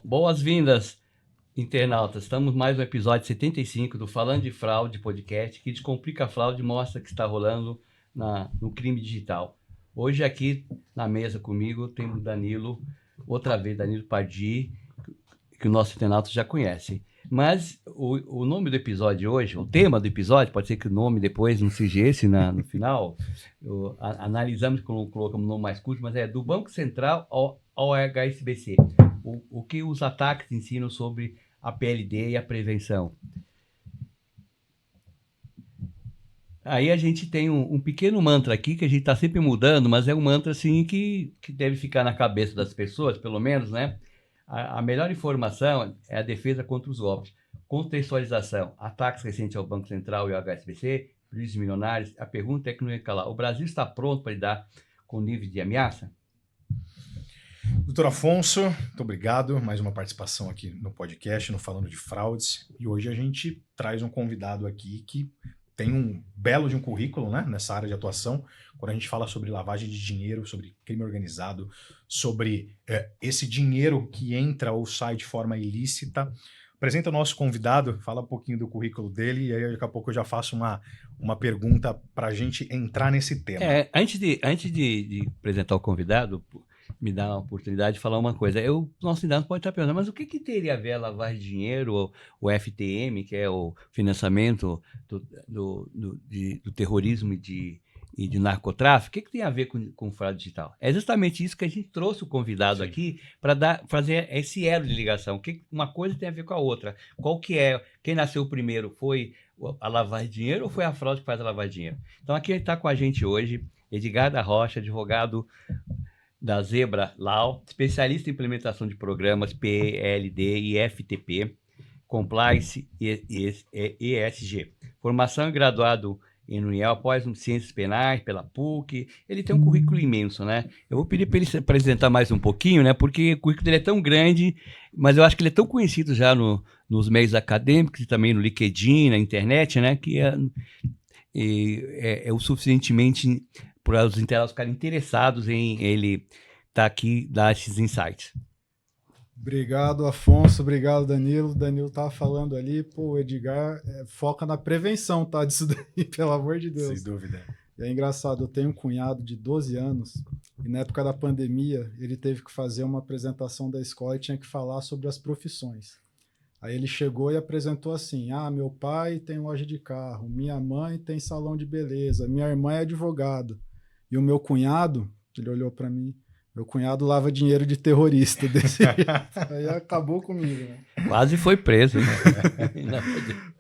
Boas-vindas, internautas. Estamos mais um episódio 75 do Falando de Fraude podcast, que descomplica a fraude e mostra o que está rolando no crime digital. Hoje aqui na mesa comigo temos Danilo, outra vez Danilo Pardi, que o nosso internauta já conhece. Mas o nome do episódio de hoje, o tema do episódio, pode ser que o nome depois não seja esse no final, analisamos, colocamos um nome mais curto, mas é do Banco Central ao HSBC. O que os ataques ensinam sobre a PLD e a prevenção. Aí a gente tem um pequeno mantra aqui, que a gente está sempre mudando, mas é um mantra assim, que deve ficar na cabeça das pessoas, pelo menos, né? A melhor informação é a defesa contra os golpes. Contextualização, ataques recentes ao Banco Central e ao HSBC, prejuízos milionários. A pergunta é que não ia calar. O Brasil está pronto para lidar com o nível de ameaça? Doutor Afonso, muito obrigado. Mais uma participação aqui no podcast, no Falando de Fraudes. E hoje a gente traz um convidado aqui que tem um belo de um currículo, né, nessa área de atuação, quando a gente fala sobre lavagem de dinheiro, sobre crime organizado, sobre esse dinheiro que entra ou sai de forma ilícita. Apresenta o nosso convidado, fala um pouquinho do currículo dele, e aí daqui a pouco eu já faço uma pergunta para a gente entrar nesse tema. Antes de apresentar o convidado, me dá a oportunidade de falar uma coisa. Nosso cidadão pode estar perguntando, mas o que teria a ver a lavagem de dinheiro, o FTM, que é o financiamento do terrorismo e de narcotráfico? O que tem a ver com fraude digital? É justamente isso que a gente trouxe o convidado aqui para fazer esse elo de ligação. Uma coisa tem a ver com a outra. Qual que é? Quem nasceu primeiro? Foi a lavagem de dinheiro ou foi a fraude que faz a lavagem de dinheiro? Então aqui está com a gente hoje Edgar da Rocha, advogado da Zebra Law, especialista em implementação de programas PLD e FTP, Compliance e ESG. Formação e graduado em UNIEL, após Ciências Penais, pela PUC. Ele tem um currículo imenso, né? Eu vou pedir para ele se apresentar mais um pouquinho, né? Porque o currículo dele é tão grande, mas eu acho que ele é tão conhecido já nos meios acadêmicos e também no LinkedIn, na internet, né? Que é o suficientemente para os internautas ficarem interessados em ele estar aqui, dar esses insights. Obrigado, Afonso. Obrigado, Danilo. Danilo estava falando ali, o Edgar foca na prevenção, tá? Disso daí, pelo amor de Deus. Sem dúvida. E é engraçado, eu tenho um cunhado de 12 anos e na época da pandemia ele teve que fazer uma apresentação da escola e tinha que falar sobre as profissões. Aí ele chegou e apresentou assim, meu pai tem loja de carro, minha mãe tem salão de beleza, minha irmã é advogado. E o meu cunhado, ele olhou para mim, meu cunhado lava dinheiro de terrorista desse jeito. Aí acabou comigo, né? Quase foi preso.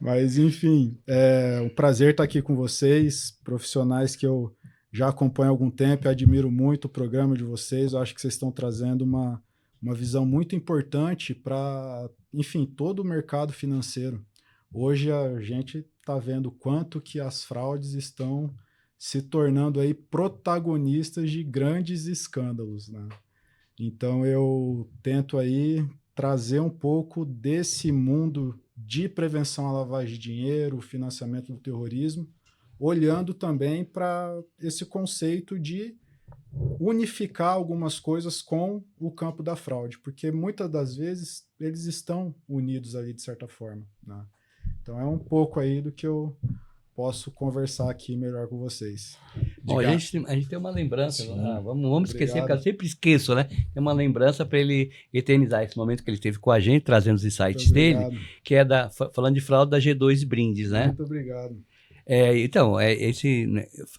Mas, enfim, é um prazer estar aqui com vocês, profissionais que eu já acompanho há algum tempo e admiro muito o programa de vocês. Eu acho que vocês estão trazendo uma visão muito importante para, enfim, todo o mercado financeiro. Hoje a gente está vendo quanto que as fraudes estão se tornando aí protagonistas de grandes escândalos, né? Então eu tento aí trazer um pouco desse mundo de prevenção à lavagem de dinheiro, financiamento do terrorismo, olhando também para esse conceito de unificar algumas coisas com o campo da fraude, porque muitas das vezes eles estão unidos ali de certa forma, né? Então é um pouco aí do que eu posso conversar aqui melhor com vocês. Bom, a gente tem uma lembrança, vamos esquecer, porque eu sempre esqueço, né? Tem uma lembrança para ele eternizar esse momento que ele teve com a gente, trazendo os insights dele, que é falando de fraude da G2 Brindes, né? Muito obrigado. Então,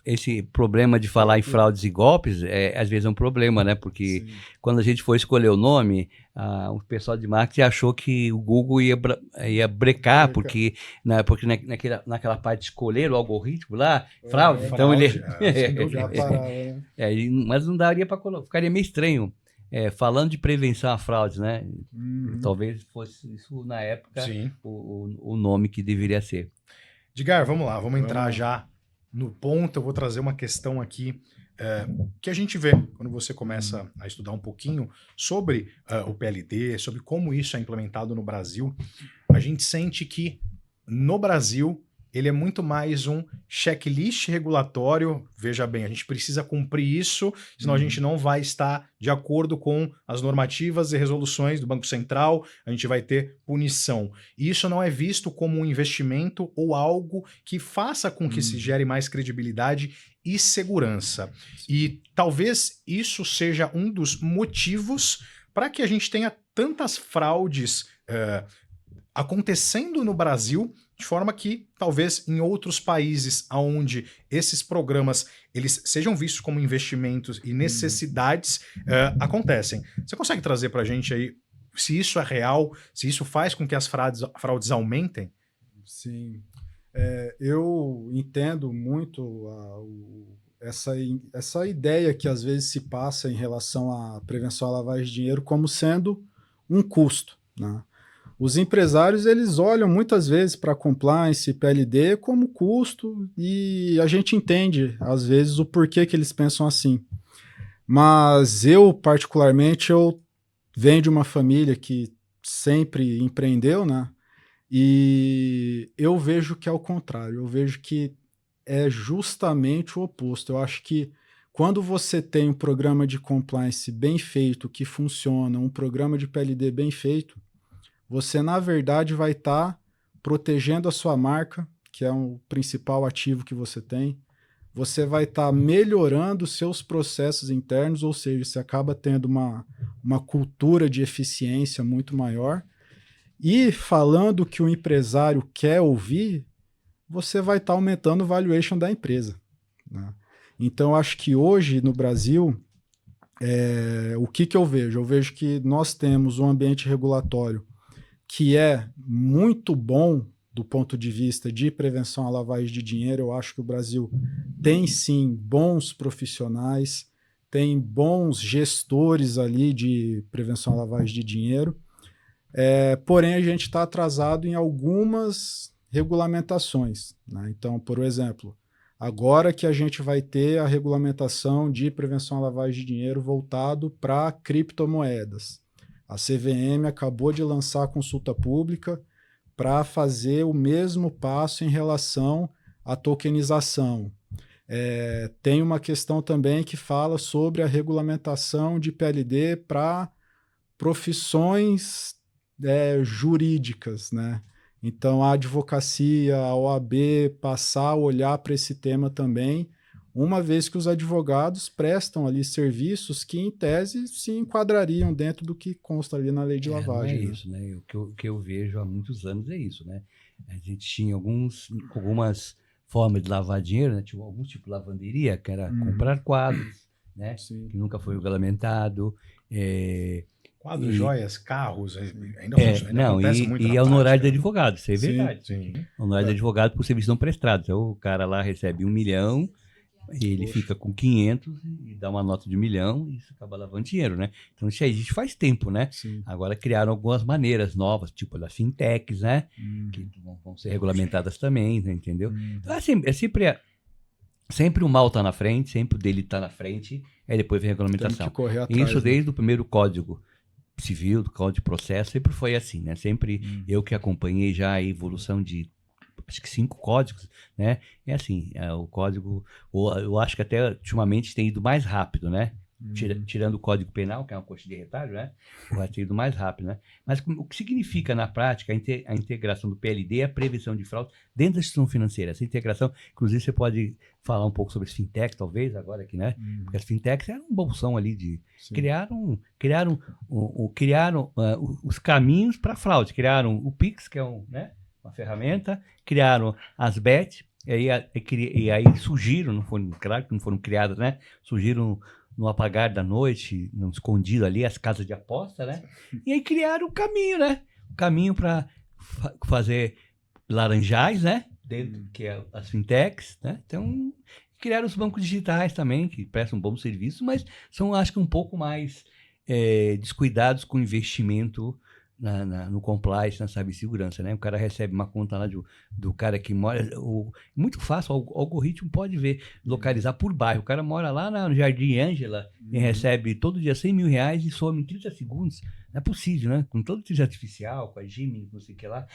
esse problema de falar em fraudes e golpes, às vezes é um problema, né? Porque quando a gente foi escolher o nome, o pessoal de marketing achou que o Google ia brecar, porque naquela parte de escolher o algoritmo lá, fraude. Então ele já parava, né? Mas não daria para colocar, ficaria meio estranho. Falando de prevenção a fraudes, né? Talvez fosse isso na época o nome que deveria ser. Edgar, vamos lá, vamos entrar já no ponto. Eu vou trazer uma questão aqui que a gente vê quando você começa a estudar um pouquinho sobre o PLD, sobre como isso é implementado no Brasil. A gente sente que no Brasil ele é muito mais um checklist regulatório. Veja bem, a gente precisa cumprir isso, senão a gente não vai estar de acordo com as normativas e resoluções do Banco Central, a gente vai ter punição. E isso não é visto como um investimento ou algo que faça com que se gere mais credibilidade e segurança. E talvez isso seja um dos motivos para que a gente tenha tantas fraudes acontecendo no Brasil, de forma que talvez em outros países onde esses programas eles sejam vistos como investimentos e necessidades acontecem. Você consegue trazer para a gente aí se isso é real, se isso faz com que as fraudes aumentem? Sim. Eu entendo muito essa ideia que às vezes se passa em relação à prevenção à lavagem de dinheiro como sendo um custo, né? Os empresários, eles olham muitas vezes para compliance e PLD como custo e a gente entende, às vezes, o porquê que eles pensam assim. Mas eu, particularmente, eu venho de uma família que sempre empreendeu, né? E eu vejo que é o contrário, eu vejo que é justamente o oposto. Eu acho que quando você tem um programa de compliance bem feito, que funciona, um programa de PLD bem feito, você, na verdade, vai estar protegendo a sua marca, que é o principal ativo que você tem. Você vai estar melhorando seus processos internos, ou seja, você acaba tendo uma cultura de eficiência muito maior. E falando que o empresário quer ouvir, você vai estar aumentando o valuation da empresa, né? Então, acho que hoje, no Brasil, o que eu vejo? Eu vejo que nós temos um ambiente regulatório que é muito bom do ponto de vista de prevenção à lavagem de dinheiro. Eu acho que o Brasil tem, sim, bons profissionais, tem bons gestores ali de prevenção à lavagem de dinheiro, porém a gente está atrasado em algumas regulamentações, né? Então, por exemplo, agora que a gente vai ter a regulamentação de prevenção à lavagem de dinheiro voltado para criptomoedas, a CVM acabou de lançar a consulta pública para fazer o mesmo passo em relação à tokenização. Tem uma questão também que fala sobre a regulamentação de PLD para profissões jurídicas, né? Então, a advocacia, a OAB, passar a olhar para esse tema também, uma vez que os advogados prestam ali serviços que, em tese, se enquadrariam dentro do que consta ali na lei de lavagem. Não é isso, né? O que eu vejo há muitos anos é isso, né? A gente tinha algumas formas de lavar dinheiro, né? Tinha alguns tipos de lavanderia, que era comprar quadros, né? Sim. Que nunca foi regulamentado. Quadros, joias, carros, ainda funciona, ainda acontece muito na e honorário de prática. advogado, isso é verdade. Sim. Honorário de advogado por serviço não prestado. Então, o cara lá recebe 1 milhão, ele fica com 500 e dá uma nota de 1 milhão e isso acaba lavando dinheiro, né? Então, isso já existe faz tempo, né? Sim. Agora criaram algumas maneiras novas, tipo das fintechs, né? Que vão ser regulamentadas também, né? Entendeu? Então, assim, sempre o mal está na frente, sempre o dele está na frente, aí depois vem a regulamentação. Tem que correr atrás, Isso desde o primeiro código civil, do código de processo, sempre foi assim, né? Sempre eu que acompanhei já a evolução de acho que 5 códigos, né? É assim, o código, eu acho que até ultimamente tem ido mais rápido, né? Tirando o Código Penal, que é uma coxa de retalho, né? Vai ter ido mais rápido, né? Mas o que significa na prática a integração do PLD e a prevenção de fraude dentro da instituição financeira? Essa integração, inclusive você pode falar um pouco sobre as fintechs, talvez, agora aqui, né? Porque as fintechs eram um bolsão ali de... Sim. Criaram os caminhos para fraude. Criaram o Pix, que é uma ferramenta, criaram as BET, e aí surgiram, claro que não foram criadas, né? Surgiram no apagar da noite, no escondido ali, as casas de aposta, né? E aí criaram o caminho, né? O caminho para fazer laranjais, né? Dentro que é as fintechs, né? Então, criaram os bancos digitais também, que prestam um bom serviço, mas são, acho que, um pouco mais descuidados com o investimento no compliance, na cibersegurança, né? O cara recebe uma conta lá do cara que mora... muito fácil, o algoritmo pode ver, localizar por bairro. O cara mora lá no Jardim Ângela e recebe todo dia R$100.000 e some em 30 segundos. Não é possível, né? Com toda a inteligência artificial, com a Gemini, não sei o que lá.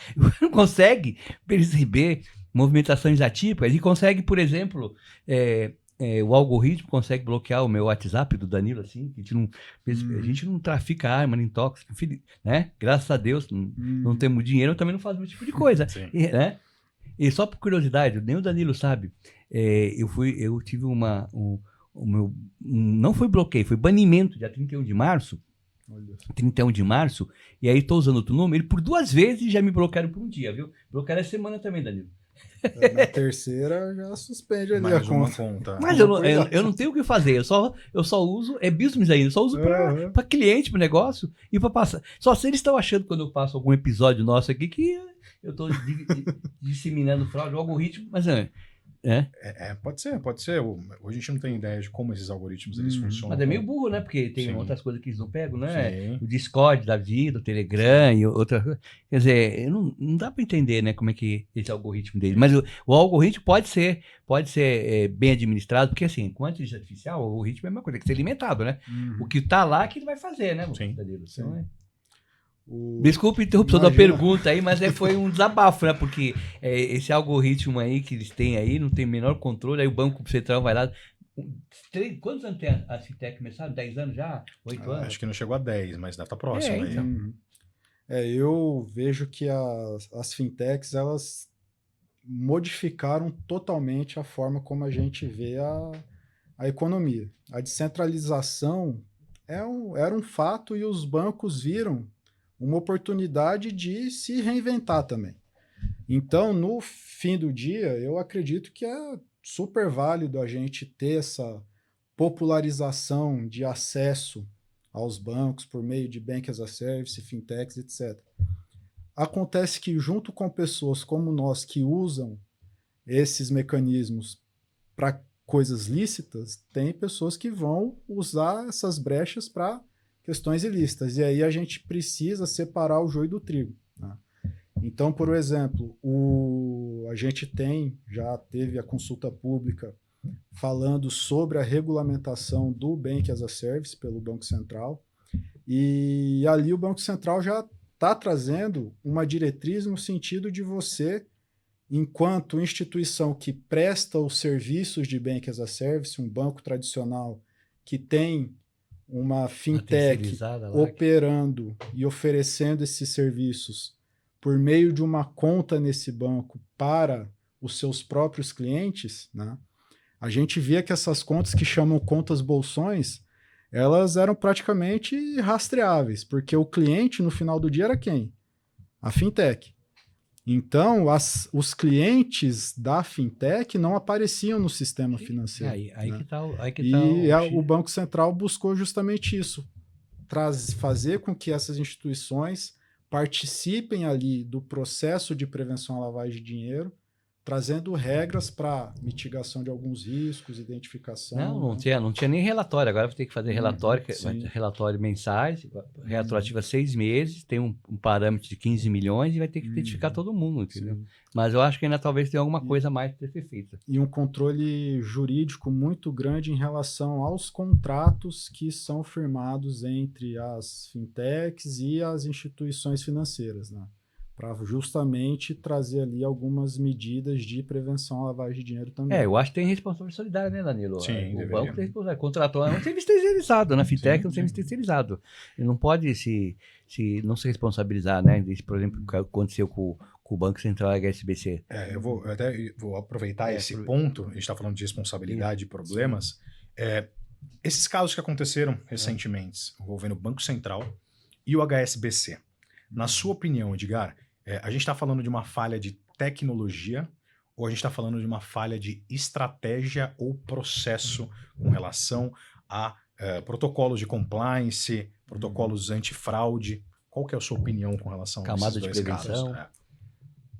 Não consegue perceber movimentações atípicas e consegue, por exemplo... o algoritmo consegue bloquear o meu WhatsApp do Danilo, assim, a gente não trafica arma, nem tóxico, né? Graças a Deus, não temos dinheiro, eu também não faço esse tipo de coisa, né? E só por curiosidade, nem o Danilo sabe, eu tive não foi bloqueio, foi banimento, dia 31 de março, 31 de março, e aí tô usando outro número, ele por 2 vezes já me bloquearam por um dia, viu? Bloquearam essa semana também, Danilo. Na terceira já suspende ali mais a conta. Mas eu não tenho o que fazer, eu só uso, business ainda, eu só uso para cliente, para negócio e para passar. Só se eles estão achando quando eu passo algum episódio nosso aqui que eu estou disseminando fraude, o algoritmo, mas pode ser. Hoje a gente não tem ideia de como esses algoritmos eles funcionam. Mas é meio burro, né? Porque tem outras coisas que eles não pegam, né? Sim. O Discord da vida, o Telegram e outra coisa. Quer dizer, não dá para entender, né, como é que esse algoritmo dele. Mas o algoritmo pode ser bem administrado, porque assim, com a inteligência artificial, o algoritmo é uma coisa, tem que ser alimentado, né? O que tá lá que ele vai fazer, né? Sim. Então, desculpa a interrupção da pergunta aí, mas foi um desabafo, né? Porque esse algoritmo aí que eles têm aí não tem o menor controle, aí o Banco Central vai lá. Quantos anos tem a Fintech começaram? 10 anos já? 8 anos? Acho que não chegou a 10, mas deve estar próximo aí. Então. Eu vejo que as fintechs, elas modificaram totalmente a forma como a gente vê a economia. A descentralização era um fato e os bancos viram uma oportunidade de se reinventar também. Então, no fim do dia, eu acredito que é super válido a gente ter essa popularização de acesso aos bancos por meio de Bank as a Service, fintechs, etc. Acontece que, junto com pessoas como nós que usam esses mecanismos para coisas lícitas, tem pessoas que vão usar essas brechas para questões ilícitas. E aí a gente precisa separar o joio do trigo. Né? Então, por exemplo, a gente já teve a consulta pública falando sobre a regulamentação do Bank as a Service pelo Banco Central, e ali o Banco Central já está trazendo uma diretriz no sentido de você, enquanto instituição que presta os serviços de Bank as a Service, um banco tradicional que tem uma fintech operando e oferecendo esses serviços por meio de uma conta nesse banco para os seus próprios clientes, né? A gente via que essas contas que chamam contas bolsões, elas eram praticamente rastreáveis, porque o cliente no final do dia era quem? A fintech. Então, os clientes da fintech não apareciam no sistema financeiro. Aí que tá o Banco Central buscou justamente isso, fazer com que essas instituições participem ali do processo de prevenção à lavagem de dinheiro, trazendo regras para mitigação de alguns riscos, identificação. Não tinha nem relatório. Agora vai ter que fazer relatório, relatório mensais, retroativa 6 meses, tem um parâmetro de 15 milhões e vai ter que identificar todo mundo, entendeu? Sim. Mas eu acho que ainda talvez tenha alguma coisa a mais para ser feita. E um controle jurídico muito grande em relação aos contratos que são firmados entre as fintechs e as instituições financeiras, né? Para justamente trazer ali algumas medidas de prevenção à lavagem de dinheiro também. Eu acho que tem responsabilidade solidária, né, Danilo? Sim, o banco tem responsabilidade. Contratou, é um serviço terceirizado, na fintech é um serviço terceirizado. Ele não pode não se responsabilizar, né? Por exemplo, o que aconteceu com o Banco Central e HSBC. Eu vou aproveitar esse ponto, a gente está falando de responsabilidade e problemas. Esses casos que aconteceram recentemente, envolvendo o Banco Central e o HSBC, na sua opinião, Edgar, a gente está falando de uma falha de tecnologia ou a gente está falando de uma falha de estratégia ou processo com relação a protocolos de compliance, protocolos antifraude? Qual que é a sua opinião com relação a esses dois casos?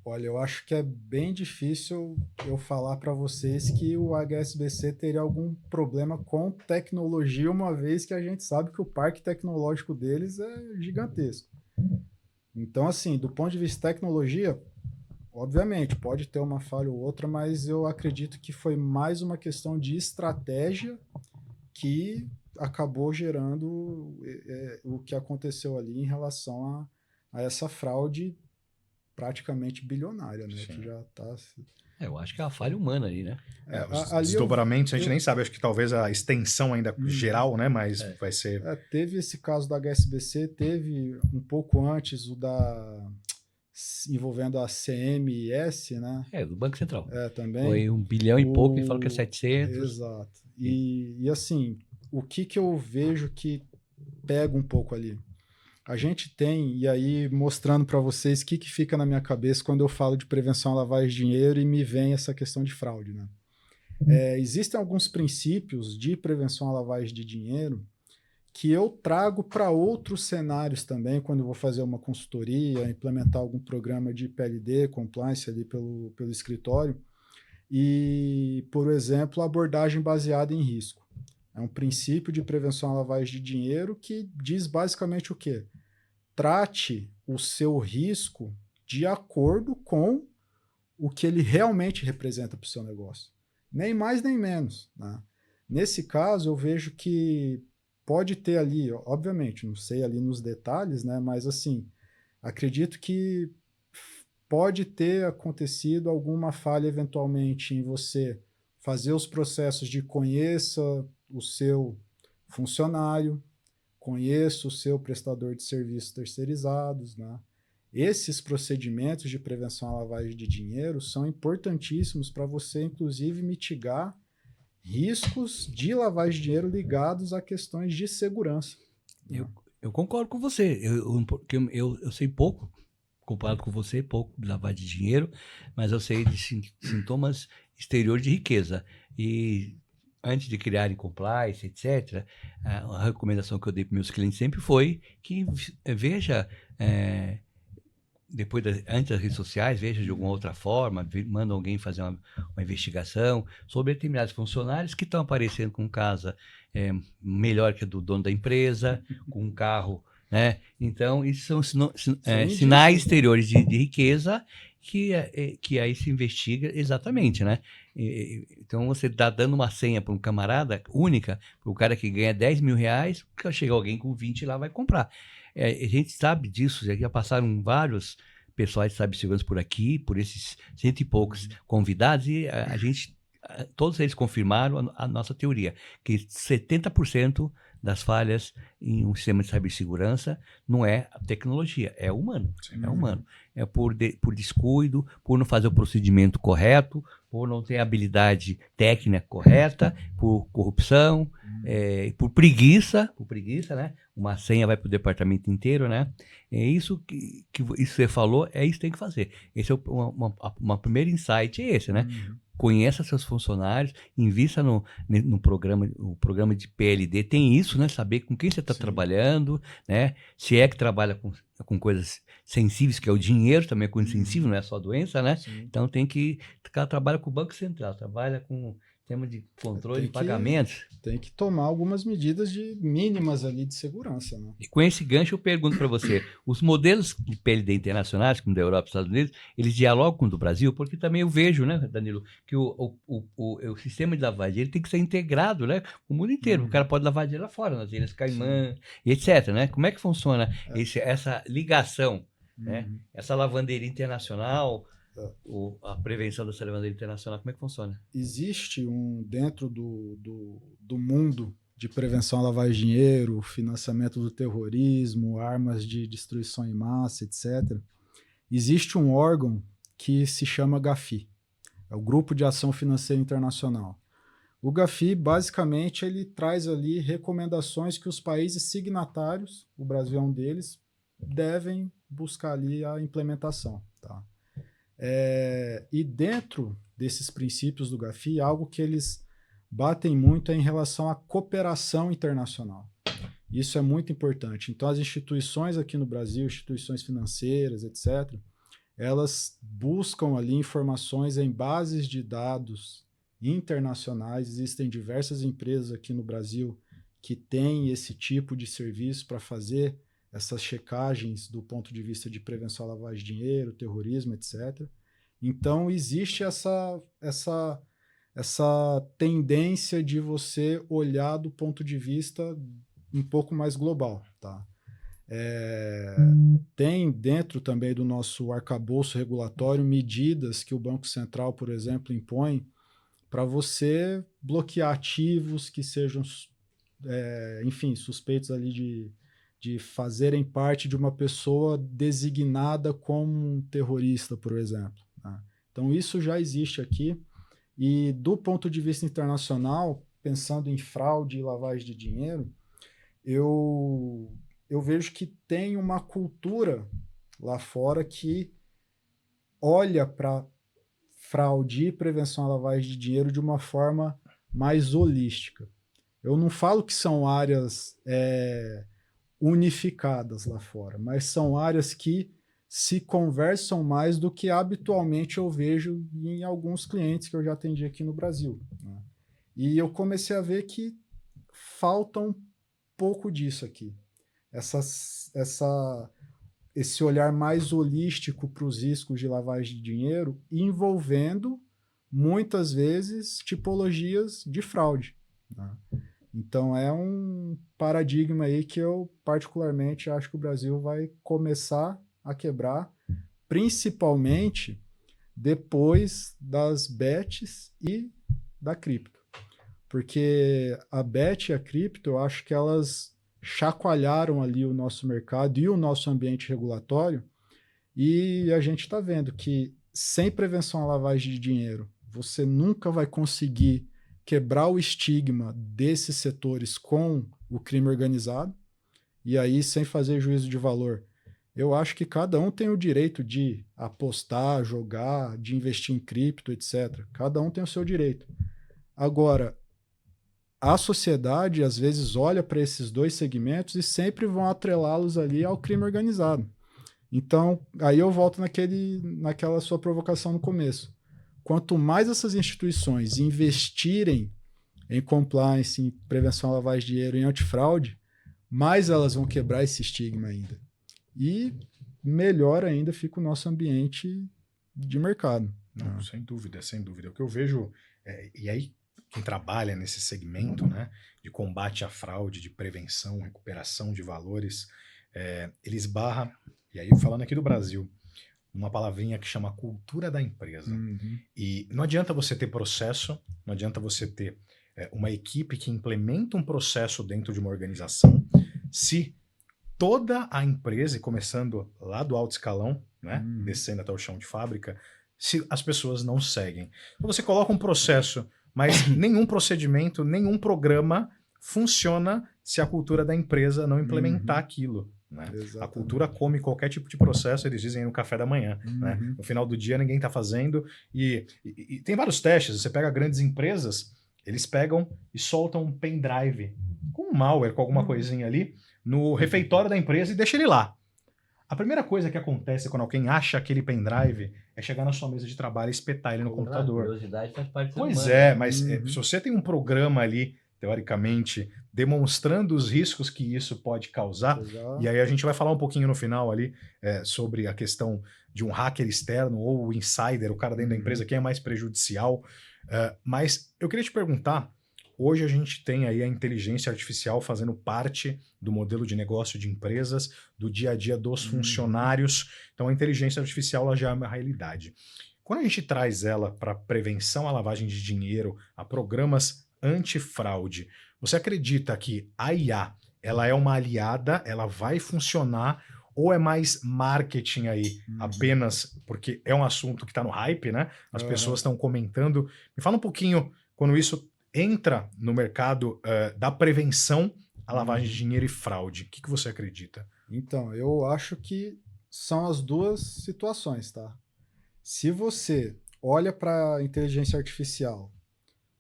Olha, eu acho que é bem difícil eu falar para vocês que o HSBC teria algum problema com tecnologia, uma vez que a gente sabe que o parque tecnológico deles é gigantesco. Então, assim, do ponto de vista de tecnologia, obviamente, pode ter uma falha ou outra, mas eu acredito que foi mais uma questão de estratégia que acabou gerando o que aconteceu ali em relação a essa fraude praticamente bilionária, né? Sim. Que já está... Eu acho que é uma falha humana ali, né? Os desdobramentos, a gente nem sabe, acho que talvez a extensão ainda geral, né? Mas vai ser... teve esse caso da HSBC, teve um pouco antes o envolvendo a CMS, né? Do Banco Central. Também. Foi 1 bilhão e pouco, e falou que é 700. Exato. E assim, o que eu vejo que pega um pouco ali? A gente tem, e aí mostrando para vocês o que fica na minha cabeça quando eu falo de prevenção à lavagem de dinheiro e me vem essa questão de fraude, né? Existem alguns princípios de prevenção à lavagem de dinheiro que eu trago para outros cenários também, quando eu vou fazer uma consultoria, implementar algum programa de PLD, compliance ali pelo escritório, e, por exemplo, a abordagem baseada em risco. É um princípio de prevenção à lavagem de dinheiro que diz basicamente o quê? Trate o seu risco de acordo com o que ele realmente representa para o seu negócio. Nem mais nem menos, né? Nesse caso, eu vejo que pode ter ali, obviamente, não sei ali nos detalhes, né? Mas assim, acredito que pode ter acontecido alguma falha eventualmente em você fazer os processos de conheça o seu funcionário, conheça o seu prestador de serviços terceirizados, né? Esses procedimentos de prevenção à lavagem de dinheiro são importantíssimos para você, inclusive, mitigar riscos de lavagem de dinheiro ligados a questões de segurança. Eu concordo com você. Eu sei pouco, comparado com você, pouco de lavagem de dinheiro, mas eu sei de sintomas exteriores de riqueza. E antes de criarem compliance, etc., a recomendação que eu dei para meus clientes sempre foi que veja, antes das redes sociais, veja de alguma outra forma, manda alguém fazer uma investigação sobre determinados funcionários que estão aparecendo com casa melhor que a do dono da empresa, com um carro, né? Então, isso são sinais exteriores de riqueza que aí se investiga exatamente, né? Então, você está dando uma senha para um camarada única, para o cara que ganha 10 mil reais, que chega alguém com 20 lá vai comprar. A gente sabe disso, já passaram vários pessoais de cibersegurança por aqui, por esses 100 e poucos convidados, e a gente, todos eles confirmaram a nossa teoria, que 70% das falhas em um sistema de cibersegurança não é a tecnologia, é humano. Sim. É humano. É por descuido, por não fazer o procedimento correto, por não ter a habilidade técnica correta, por corrupção, por preguiça, né? Uma senha vai para o departamento inteiro, né? É isso que você falou, é isso que tem que fazer. Esse é uma primeira insight, é esse, né? Conheça seus funcionários, invista no programa de PLD, tem isso, né? Saber com quem você está trabalhando, né? Se é que trabalha com coisas sensíveis, que é o dinheiro, também é coisa sensível, não é só doença, né? Sim. Então trabalha com o Banco Central, trabalha com tema de controle de pagamentos. Tem que tomar algumas medidas mínimas ali de segurança, né? E com esse gancho eu pergunto para você, os modelos de PLD internacionais, como da Europa e dos Estados Unidos, eles dialogam com o do Brasil? Porque também eu vejo, né, Danilo, que o sistema de lavagem ele tem que ser integrado, né, com o mundo inteiro. O cara pode lavar dinheiro lá fora, nas Ilhas Caimã, e etc, né? Como é que funciona essa ligação, né? Essa lavanderia internacional, a prevenção dessa lavanderia internacional, como é que funciona? Existe dentro do mundo de prevenção à lavagem de dinheiro, financiamento do terrorismo, armas de destruição em massa, etc. Existe um órgão que se chama GAFI, é o Grupo de Ação Financeira Internacional. O GAFI, basicamente, ele traz ali recomendações que os países signatários, o Brasil é um deles, devem buscar ali a implementação, tá? E dentro desses princípios do GAFI, algo que eles batem muito é em relação à cooperação internacional. Isso é muito importante. Então, as instituições aqui no Brasil, instituições financeiras, etc., elas buscam ali informações em bases de dados internacionais. Existem diversas empresas aqui no Brasil que têm esse tipo de serviço para fazer essas checagens do ponto de vista de prevenção à lavagem de dinheiro, terrorismo, etc. Então, existe essa tendência de você olhar do ponto de vista um pouco mais global, tá? Tem dentro também do nosso arcabouço regulatório medidas que o Banco Central, por exemplo, impõe para você bloquear ativos que sejam, enfim, suspeitos ali de fazerem parte de uma pessoa designada como um terrorista, por exemplo. Tá? Então, isso já existe aqui. E do ponto de vista internacional, pensando em fraude e lavagem de dinheiro, eu vejo que tem uma cultura lá fora que olha para fraude e prevenção à lavagem de dinheiro de uma forma mais holística. Eu não falo que são áreas unificadas lá fora, mas são áreas que se conversam mais do que habitualmente eu vejo em alguns clientes que eu já atendi aqui no Brasil. Né? E eu comecei a ver que falta um pouco disso aqui. Esse olhar mais holístico para os riscos de lavagem de dinheiro, envolvendo, muitas vezes, tipologias de fraude. Né? Então, é um paradigma aí que eu, particularmente, acho que o Brasil vai começar a quebrar, principalmente depois das bets e da cripto. Porque a bet e a cripto, eu acho que elas chacoalharam ali o nosso mercado e o nosso ambiente regulatório, e a gente está vendo que sem prevenção à lavagem de dinheiro, você nunca vai conseguir quebrar o estigma desses setores com o crime organizado, e aí sem fazer juízo de valor. Eu acho que cada um tem o direito de apostar, jogar, de investir em cripto, etc. Cada um tem o seu direito. Agora, a sociedade, às vezes, olha para esses dois segmentos e sempre vão atrelá-los ali ao crime organizado. Então, aí eu volto naquela sua provocação no começo. Quanto mais essas instituições investirem em compliance, em prevenção à lavagem de dinheiro, em antifraude, mais elas vão quebrar esse estigma ainda. E melhor ainda fica o nosso ambiente de mercado. Não, sem dúvida, sem dúvida. O que eu vejo, e aí quem trabalha nesse segmento, né, de combate à fraude, de prevenção, recuperação de valores, ele esbarra, e aí falando aqui do Brasil, uma palavrinha que chama cultura da empresa. Uhum. E não adianta você ter processo, não adianta você ter uma equipe que implementa um processo dentro de uma organização, se toda a empresa, e começando lá do alto escalão, né, descendo até o chão de fábrica, se as pessoas não seguem. Então você coloca um processo, mas nenhum procedimento, nenhum programa funciona se a cultura da empresa não implementar aquilo. Né? A cultura come qualquer tipo de processo, eles dizem no café da manhã. Né? No final do dia ninguém está fazendo. E tem vários testes, você pega grandes empresas, eles pegam e soltam um pendrive com um malware, com alguma coisinha ali, no refeitório da empresa e deixa ele lá. A primeira coisa que acontece quando alguém acha aquele pendrive é chegar na sua mesa de trabalho e espetar ele no computador. Curiosidade faz parte do Pois humano, é, né? mas se você tem um programa ali, teoricamente, demonstrando os riscos que isso pode causar, e aí a gente vai falar um pouquinho no final ali sobre a questão de um hacker externo ou o insider, o cara dentro da empresa, quem é mais prejudicial. Mas eu queria te perguntar, hoje a gente tem aí a inteligência artificial fazendo parte do modelo de negócio de empresas, do dia a dia dos funcionários. Então a inteligência artificial ela já é uma realidade. Quando a gente traz ela para prevenção à lavagem de dinheiro, a programas antifraude, você acredita que a IA ela é uma aliada, ela vai funcionar, ou é mais marketing aí, apenas porque é um assunto que está no hype, né? As pessoas estão comentando. Me fala um pouquinho, quando isso entra no mercado da prevenção à lavagem de dinheiro e fraude, o que você acredita? Então, eu acho que são as duas situações, tá? Se você olha para a inteligência artificial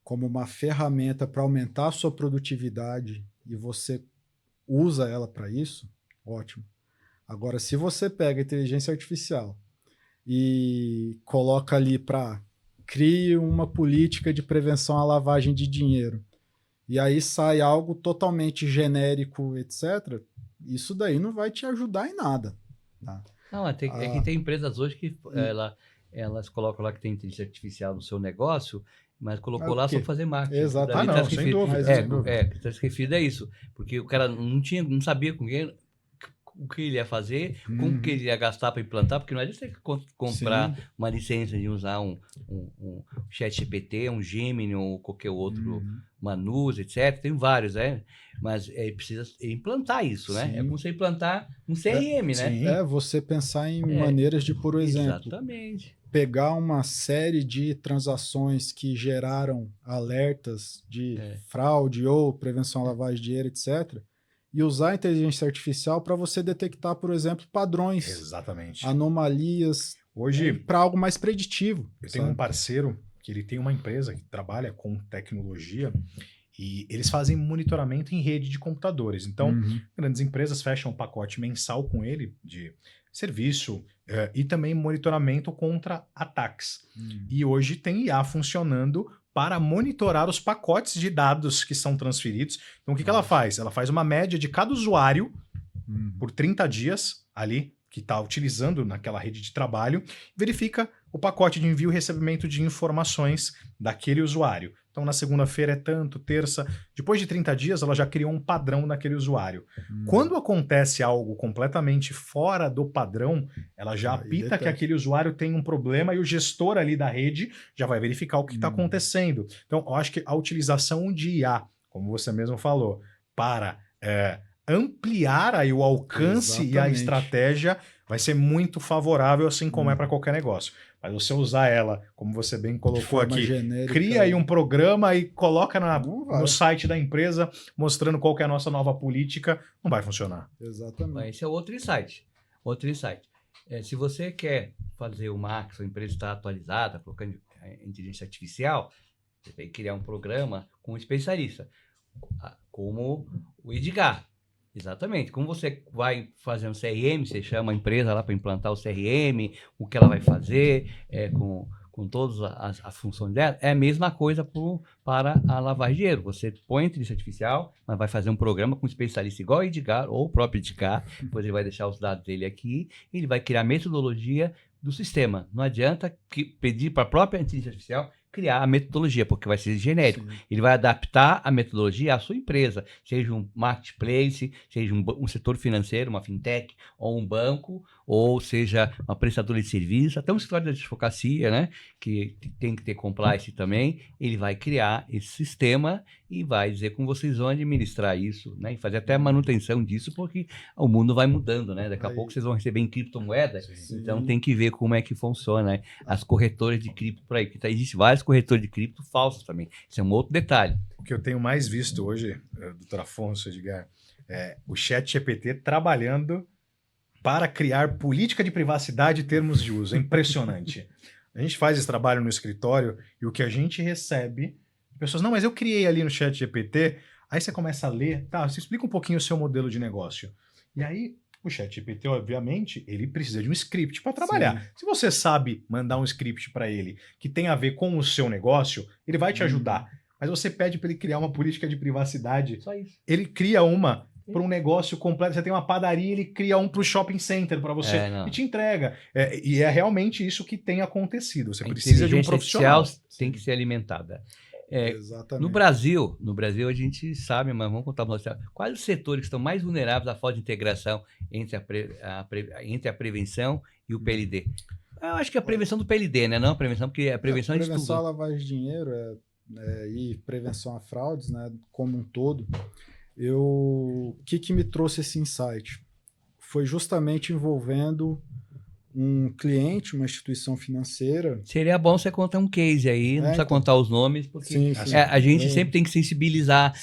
como uma ferramenta para aumentar a sua produtividade e você usa ela para isso, ótimo. Agora, se você pega a inteligência artificial e coloca ali para criar uma política de prevenção à lavagem de dinheiro, e aí sai algo totalmente genérico, etc., isso daí não vai te ajudar em nada. Tá? Não, é que tem empresas hoje que elas colocam lá que tem inteligência artificial no seu negócio, mas colocou lá só para fazer marketing. Exatamente. Não, sem dúvida. Sem dúvida. Está esquecido é isso. Porque o cara não sabia com quem, o que ele ia fazer, como que ele ia gastar para implantar, porque não é você comprar uma licença de usar um ChatGPT, um Gemini ou qualquer outro, Manus, etc. Tem vários, né? Mas precisa implantar isso, né? É como você implantar um CRM, né? Você pensar em maneiras de, por exemplo, exatamente, pegar uma série de transações que geraram alertas de fraude ou prevenção à lavagem de dinheiro, etc., e usar a inteligência artificial para você detectar, por exemplo, padrões, exatamente, anomalias, hoje para algo mais preditivo. Eu tenho um parceiro que ele tem uma empresa que trabalha com tecnologia e eles fazem monitoramento em rede de computadores. Então, grandes empresas fecham um pacote mensal com ele de serviço e também monitoramento contra ataques. E hoje tem IA funcionando para monitorar os pacotes de dados que são transferidos. Então, o que ela faz? Ela faz uma média de cada usuário por 30 dias ali, que está utilizando naquela rede de trabalho, verifica o pacote de envio e recebimento de informações daquele usuário. Então, na segunda-feira é tanto, terça. Depois de 30 dias, ela já criou um padrão naquele usuário. Quando acontece algo completamente fora do padrão, ela já apita que aquele usuário tem um problema e o gestor ali da rede já vai verificar o que está acontecendo. Então, eu acho que a utilização de IA, como você mesmo falou, para ampliar aí o alcance e a estratégia vai ser muito favorável, assim como é para qualquer negócio. Mas você usar ela, como você bem colocou aqui, genérica, cria aí um programa e coloca no site da empresa mostrando qual que é a nossa nova política, não vai funcionar. Exatamente. Esse é outro insight. Se você quer fazer sua empresa está atualizada, colocando inteligência artificial, você tem que criar um programa com um especialista, como o Edgar. Exatamente. Como você vai fazer um CRM, você chama a empresa lá para implantar o CRM, o que ela vai fazer, com todas as funções dela, é a mesma coisa para a lavagem de dinheiro. Você põe a inteligência artificial, mas vai fazer um programa com um especialista igual o Edgar, ou o próprio Edgar, depois ele vai deixar os dados dele aqui, e ele vai criar a metodologia do sistema. Não adianta pedir para a própria inteligência artificial criar a metodologia, porque vai ser genérico. Sim. Ele vai adaptar a metodologia à sua empresa, seja um marketplace, seja um setor financeiro, uma fintech, ou um banco, ou seja uma prestadora de serviço, até um escritório de advocacia, né, que tem que ter compliance também. Ele vai criar esse sistema e vai dizer como vocês vão administrar isso, né, e fazer até a manutenção disso, porque o mundo vai mudando, né? Daqui a pouco vocês vão receber em criptomoeda, então tem que ver como é que funciona, né? As corretoras de cripto por aí, porque existem vários corretores de cripto falsos também. Isso é um outro detalhe. O que eu tenho mais visto hoje, doutor Afonso, Edgar, é o ChatGPT trabalhando para criar política de privacidade e termos de uso. É impressionante. A gente faz esse trabalho no escritório e o que a gente recebe, pessoas, não, mas eu criei ali no ChatGPT, aí você começa a ler, tá, você explica um pouquinho o seu modelo de negócio. E aí, o ChatGPT, obviamente, ele precisa de um script para trabalhar. Sim. Se você sabe mandar um script para ele que tem a ver com o seu negócio, ele vai te ajudar. Mas você pede para ele criar uma política de privacidade. Só isso. Ele cria uma para um negócio completo. Você tem uma padaria, ele cria um para o shopping center para você e te entrega. E é realmente isso que tem acontecido. Você precisa de um profissional. Tem que ser alimentada. No Brasil a gente sabe, mas vamos contar para você, quais os setores que estão mais vulneráveis à falta de integração entre a prevenção e o PLD? Eu acho que a prevenção do PLD, né? Não a prevenção, porque a prevenção de tudo. Prevenção à lavagem de dinheiro e prevenção a fraudes, né, como um todo. O que me trouxe esse insight? Foi justamente envolvendo um cliente, uma instituição financeira. Seria bom você contar um case aí, não precisa contar os nomes, porque a gente sempre tem que sensibilizar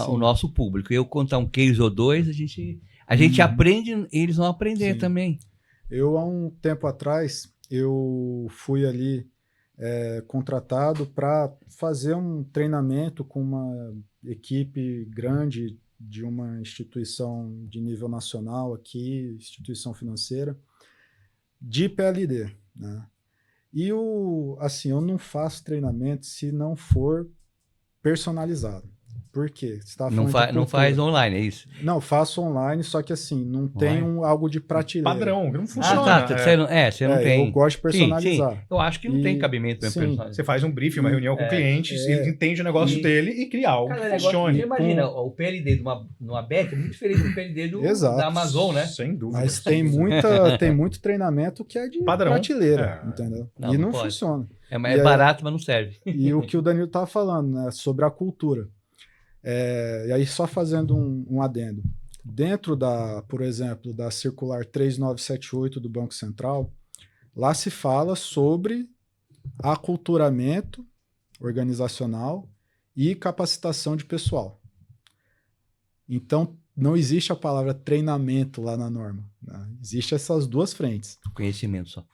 o nosso público. Eu contar um case ou dois, a gente aprende, eles vão aprender também. Eu, há um tempo atrás, eu fui ali contratado para fazer um treinamento com uma equipe grande de uma instituição de nível nacional aqui, instituição financeira, de PLD, né? E eu não faço treinamento se não for personalizado. Por quê? Você tava Não, falando de não cultura. faz online, é isso? Não, faço online, só que assim, não tem algo de prateleira. Padrão, que não funciona. Ah, tá. Você não tem. Eu gosto de personalizar. Sim. Eu acho que não tem cabimento mesmo sim, personalizar. Você faz um briefing, uma reunião com o cliente, ele entende o negócio dele e cria algo Cara, que funcione. Você imagina, o PLD de uma BET é muito diferente do PLD Exato. da Amazon, né? Sem dúvida. Mas tem muito treinamento que é de Padrão. prateleira, entendeu? Não, e não pode. funciona. É barato, mas não serve. E o que o Danilo estava falando, né, sobre a cultura. E aí, só fazendo um adendo. Dentro por exemplo, da circular 3978 do Banco Central, lá se fala sobre aculturamento organizacional e capacitação de pessoal. Então, não existe a palavra treinamento lá na norma, né? Existem essas duas frentes. Conhecimento só.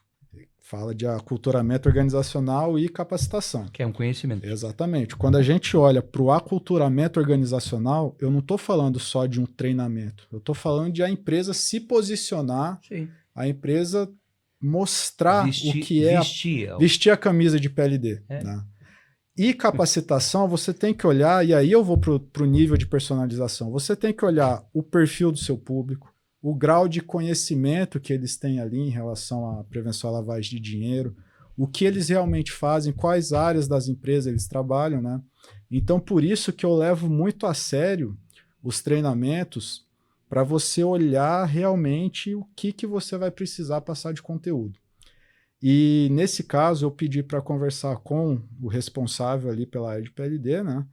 Fala de aculturamento organizacional e capacitação. Que é um conhecimento. Exatamente. Quando a gente olha para o aculturamento organizacional, eu não estou falando só de um treinamento. Eu estou falando de a empresa se posicionar, Sim. a empresa mostrar o que é vestir a camisa de PLD. Né? E capacitação, você tem que olhar, e aí eu vou para o nível de personalização, você tem que olhar o perfil do seu público, o grau de conhecimento que eles têm ali em relação à prevenção à lavagem de dinheiro, o que eles realmente fazem, quais áreas das empresas eles trabalham, né? Então, por isso que eu levo muito a sério os treinamentos para você olhar realmente o que você vai precisar passar de conteúdo. E, nesse caso, eu pedi para conversar com o responsável ali pela área de PLD, né?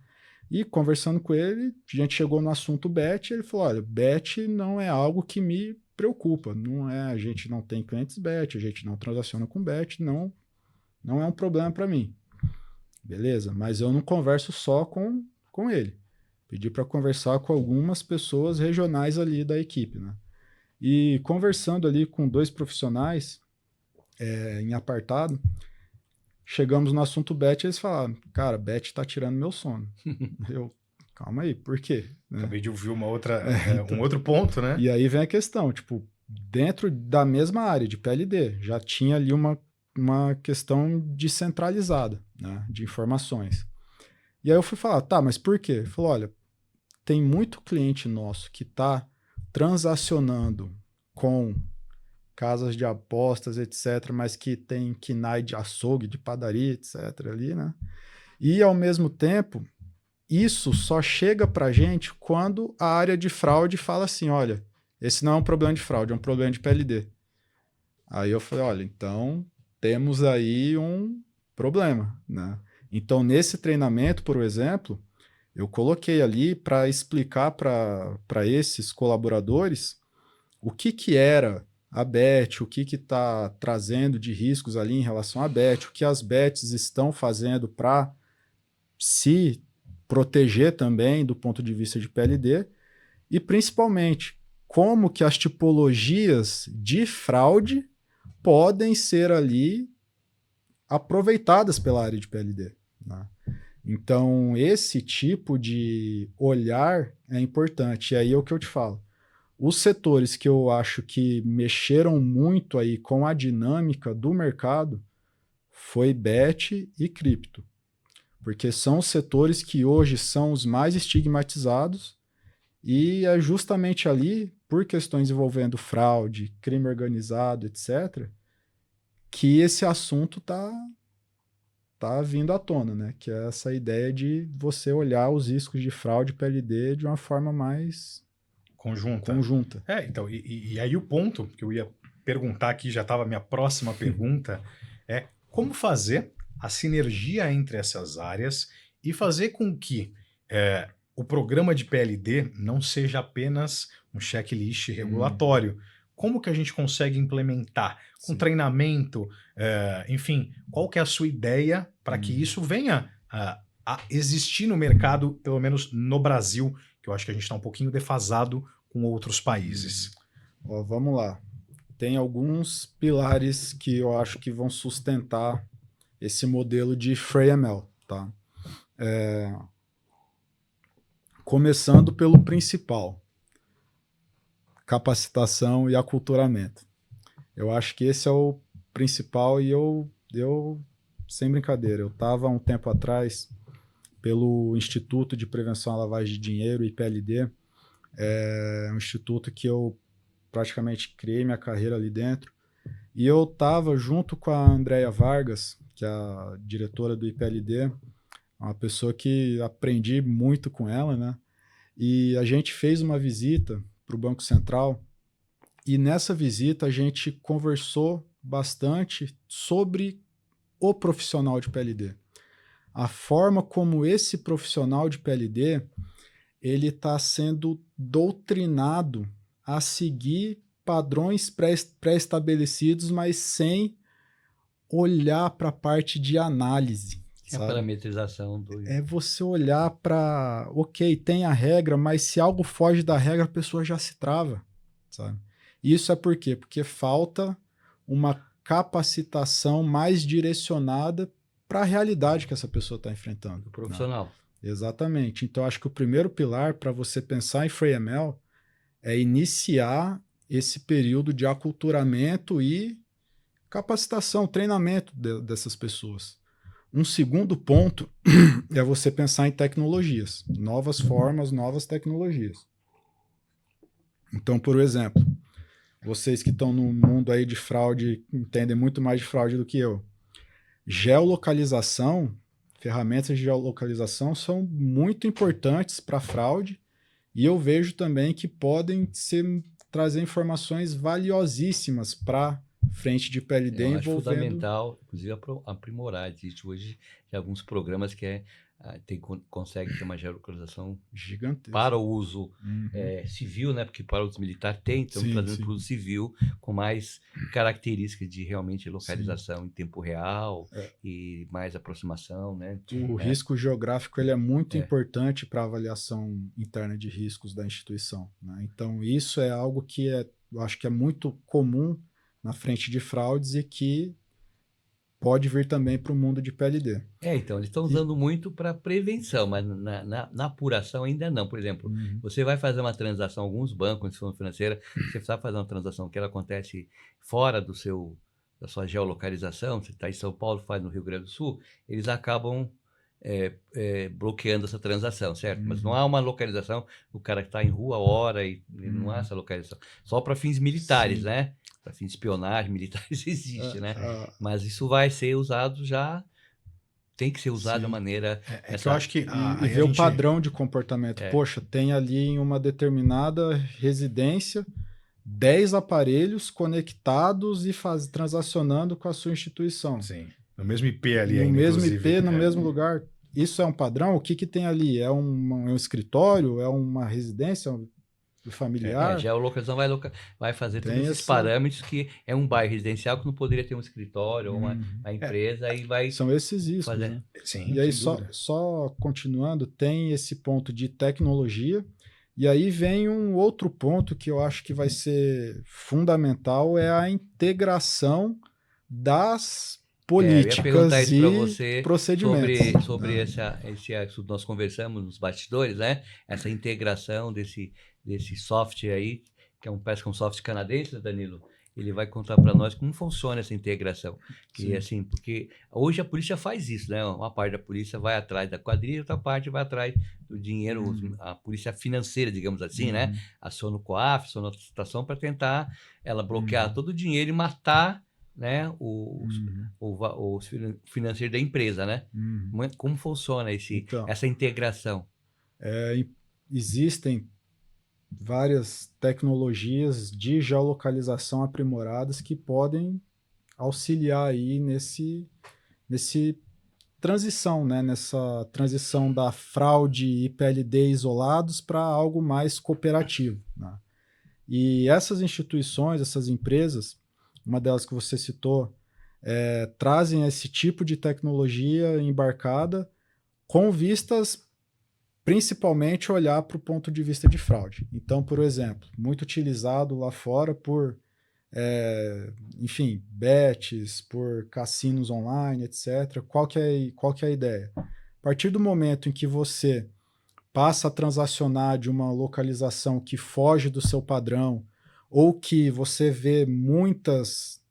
E conversando com ele, a gente chegou no assunto BET, ele falou, olha, BET não é algo que me preocupa, a gente não tem clientes BET, a gente não transaciona com BET, não é um problema para mim. Beleza, mas eu não converso só com ele. Pedi para conversar com algumas pessoas regionais ali da equipe, né? E conversando ali com 2 profissionais em apartado, chegamos no assunto BET e eles falaram, cara, BET tá tirando meu sono. Eu, calma aí, por quê? Acabei de ouvir um outro ponto, né? E aí vem a questão, tipo, dentro da mesma área de PLD, já tinha ali uma questão descentralizada, né, de informações. E aí eu fui falar, tá, mas por quê? Ele falou, olha, tem muito cliente nosso que tá transacionando com casas de apostas, etc., mas que tem KNAI de açougue, de padaria, etc., ali, né? E, ao mesmo tempo, isso só chega pra gente quando a área de fraude fala assim, olha, esse não é um problema de fraude, é um problema de PLD. Aí eu falei, olha, então temos aí um problema, né? Então, nesse treinamento, por exemplo, eu coloquei ali para explicar para esses colaboradores o que era a BET, o que está trazendo de riscos ali em relação à BET, o que as BETs estão fazendo para se proteger também do ponto de vista de PLD e, principalmente, como que as tipologias de fraude podem ser ali aproveitadas pela área de PLD, né? Então, esse tipo de olhar é importante. E aí é o que eu te falo. Os setores que eu acho que mexeram muito aí com a dinâmica do mercado foi BET e cripto. Porque são os setores que hoje são os mais estigmatizados e é justamente ali, por questões envolvendo fraude, crime organizado, etc., que esse assunto tá vindo à tona, né? Que é essa ideia de você olhar os riscos de fraude PLD de uma forma mais conjunta. Então, e aí o ponto que eu ia perguntar aqui, já estava a minha próxima pergunta, é como fazer a sinergia entre essas áreas e fazer com que o programa de PLD não seja apenas um checklist regulatório. Como que a gente consegue implementar? Com treinamento, enfim, qual que é a sua ideia para que isso venha a existir no mercado, pelo menos no Brasil, que eu acho que a gente está um pouquinho defasado com outros países. Vamos lá. Tem alguns pilares que eu acho que vão sustentar esse modelo de FreeML, tá? Começando pelo principal, capacitação e aculturamento. Eu acho que esse é o principal e eu sem brincadeira, eu estava um tempo atrás pelo Instituto de Prevenção à Lavagem de Dinheiro, IPLD. É um instituto que eu praticamente criei minha carreira ali dentro. E eu estava junto com a Andréia Vargas, que é a diretora do IPLD, uma pessoa que aprendi muito com ela, né? E a gente fez uma visita para o Banco Central, e nessa visita a gente conversou bastante sobre o profissional de PLD. A forma como esse profissional de PLD ele está sendo doutrinado a seguir padrões pré-estabelecidos, mas sem olhar para a parte de análise. A parametrização do... É você olhar para, ok, tem a regra, mas se algo foge da regra, a pessoa já se trava, sabe? Isso é por quê? Porque falta uma capacitação mais direcionada para a realidade que essa pessoa está enfrentando. O profissional. Né? Exatamente. Então, acho que o primeiro pilar para você pensar em FreeML é iniciar esse período de aculturamento e capacitação, treinamento dessas pessoas. Um segundo ponto é você pensar em tecnologias, novas formas, novas tecnologias. Então, por exemplo, vocês que estão no mundo aí de fraude, entendem muito mais de fraude do que eu. Geolocalização, ferramentas de geolocalização são muito importantes para fraude e eu vejo também que podem trazer informações valiosíssimas para frente de PLD eu envolvendo... acho fundamental, inclusive, aprimorar. Existe hoje alguns programas que consegue ter uma geolocalização gigantesca para o uso civil, né? Porque para o uso militar tem, então trazendo para o uso civil com mais características de realmente localização em tempo real e mais aproximação, né? O risco geográfico ele é muito importante para a avaliação interna de riscos da instituição, né? Então isso é algo que eu acho que é muito comum na frente de fraudes e que pode vir também para o mundo de PLD. Então, eles estão usando muito para prevenção, mas na apuração ainda não. Por exemplo, você vai fazer uma transação, alguns bancos, instituição financeira, você precisa fazer uma transação que ela acontece fora da sua geolocalização, você está em São Paulo, faz no Rio Grande do Sul, eles acabam bloqueando essa transação, certo? Mas não há uma localização, o cara que está em rua, hora, e não há essa localização. Só para fins militares, né? Para fins de espionagem, militares existe, né? Mas isso vai ser usado já, tem que ser usado de maneira... que eu acho que... E ver o padrão de comportamento. Poxa, tem ali em uma determinada residência 10 aparelhos conectados e transacionando com a sua instituição. Sim. No mesmo IP ali no ainda, mesmo IP, no mesmo lugar. Isso é um padrão? O que tem ali? É um escritório? É uma residência familiar? A geolocalização vai fazer todos esses parâmetros que é um bairro residencial que não poderia ter um escritório ou uma empresa e vai... São esses riscos, fazer... né? Sim, e aí, só continuando, tem esse ponto de tecnologia, e aí vem um outro ponto que eu acho que vai ser fundamental, é a integração das políticas e procedimentos. sobre esse assunto. Nós conversamos nos bastidores, né? Essa integração desse software aí, que parece que é um software canadense, né, Danilo? Ele vai contar para nós como funciona essa integração. Que, assim, porque hoje a polícia faz isso, né? Uma parte da polícia vai atrás da quadrilha, outra parte vai atrás do dinheiro, a polícia financeira, digamos assim, né? Aciona o COAF, aciona a estação para tentar ela bloquear todo o dinheiro e matar, né, o financeiro da empresa, né? Como funciona essa integração? Existem várias tecnologias de geolocalização aprimoradas que podem auxiliar aí nesse transição, né? Nessa transição da fraude e PLD isolados para algo mais cooperativo, né? E essas instituições, essas empresas, uma delas que você citou, trazem esse tipo de tecnologia embarcada com vistas principalmente olhar para o ponto de vista de fraude. Então, por exemplo, muito utilizado lá fora por, enfim, bets, por cassinos online, etc. Qual que é a ideia? A partir do momento em que você passa a transacionar de uma localização que foge do seu padrão, ou que você vê muitas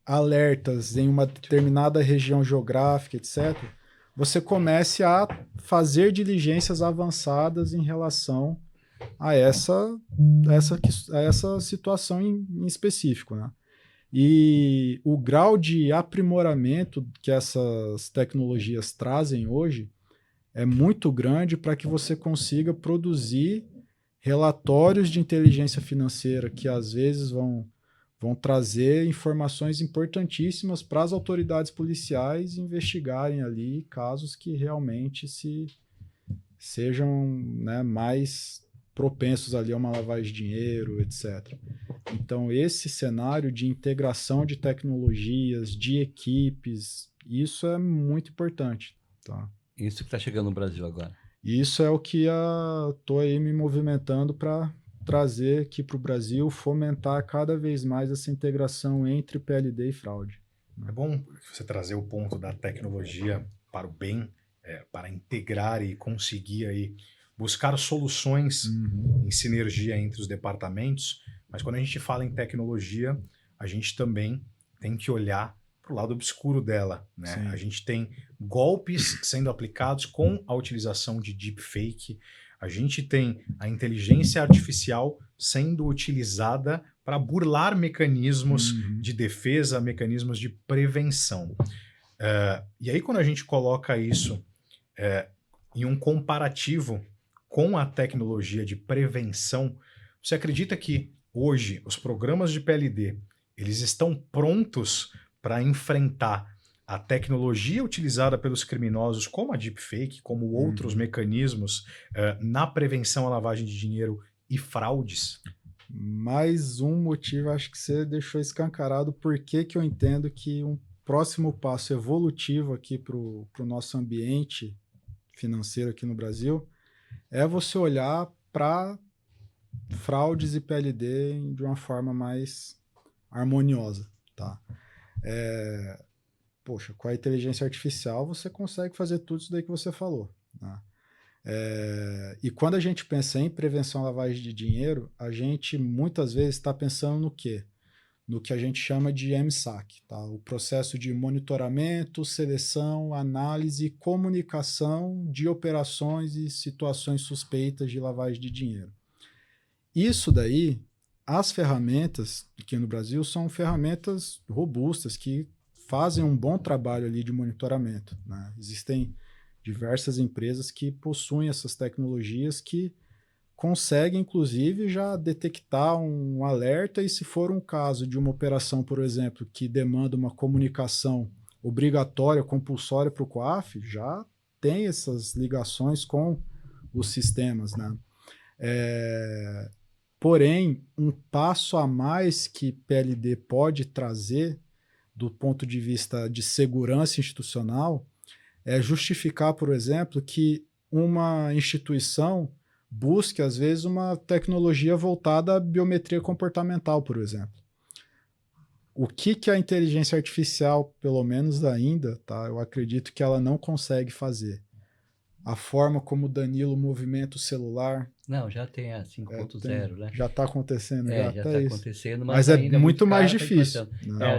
alertas em uma determinada região geográfica, etc., você comece a fazer diligências avançadas em relação a essa situação em específico, né? E o grau de aprimoramento que essas tecnologias trazem hoje é muito grande para que você consiga produzir relatórios de inteligência financeira que às vezes vão trazer informações importantíssimas para as autoridades policiais investigarem ali casos que realmente sejam, né, mais propensos ali a uma lavagem de dinheiro, etc. Então, esse cenário de integração de tecnologias, de equipes, isso é muito importante, tá? Isso que está chegando no Brasil agora. Isso é o que estou aí me movimentando para trazer aqui para o Brasil, fomentar cada vez mais essa integração entre PLD e fraude. É bom você trazer o ponto da tecnologia para o bem, para integrar e conseguir aí buscar soluções em sinergia entre os departamentos, mas quando a gente fala em tecnologia, a gente também tem que olhar para o lado obscuro dela, né? Sim. A gente tem golpes sendo aplicados com a utilização de deepfake, a gente tem a inteligência artificial sendo utilizada para burlar mecanismos de defesa, mecanismos de prevenção. E aí quando a gente coloca isso em um comparativo com a tecnologia de prevenção, você acredita que hoje os programas de PLD eles estão prontos para enfrentar a tecnologia utilizada pelos criminosos, como a deepfake, como outros mecanismos na prevenção à lavagem de dinheiro e fraudes? Mais um motivo, acho que você deixou escancarado por que eu entendo que um próximo passo evolutivo aqui para o nosso ambiente financeiro aqui no Brasil é você olhar para fraudes e PLD de uma forma mais harmoniosa, tá? Poxa, com a inteligência artificial você consegue fazer tudo isso daí que você falou, né? E quando a gente pensa em prevenção à lavagem de dinheiro, a gente muitas vezes está pensando no quê? No que a gente chama de MSAC, tá? O processo de monitoramento, seleção, análise e comunicação de operações e situações suspeitas de lavagem de dinheiro. Isso daí, as ferramentas aqui no Brasil são ferramentas robustas que fazem um bom trabalho ali de monitoramento, né? Existem diversas empresas que possuem essas tecnologias que conseguem, inclusive, já detectar um alerta e se for um caso de uma operação, por exemplo, que demanda uma comunicação obrigatória, compulsória para o COAF, já tem essas ligações com os sistemas, né? Porém, um passo a mais que PLD pode trazer do ponto de vista de segurança institucional é justificar, por exemplo, que uma instituição busque, às vezes, uma tecnologia voltada à biometria comportamental, por exemplo. O que a inteligência artificial, pelo menos ainda, tá, eu acredito que ela não consegue fazer. A forma como o Danilo movimenta o celular. Não, já tem a 5.0, né? Já está acontecendo, já está isso. acontecendo, mas ainda é muito mais tá difícil.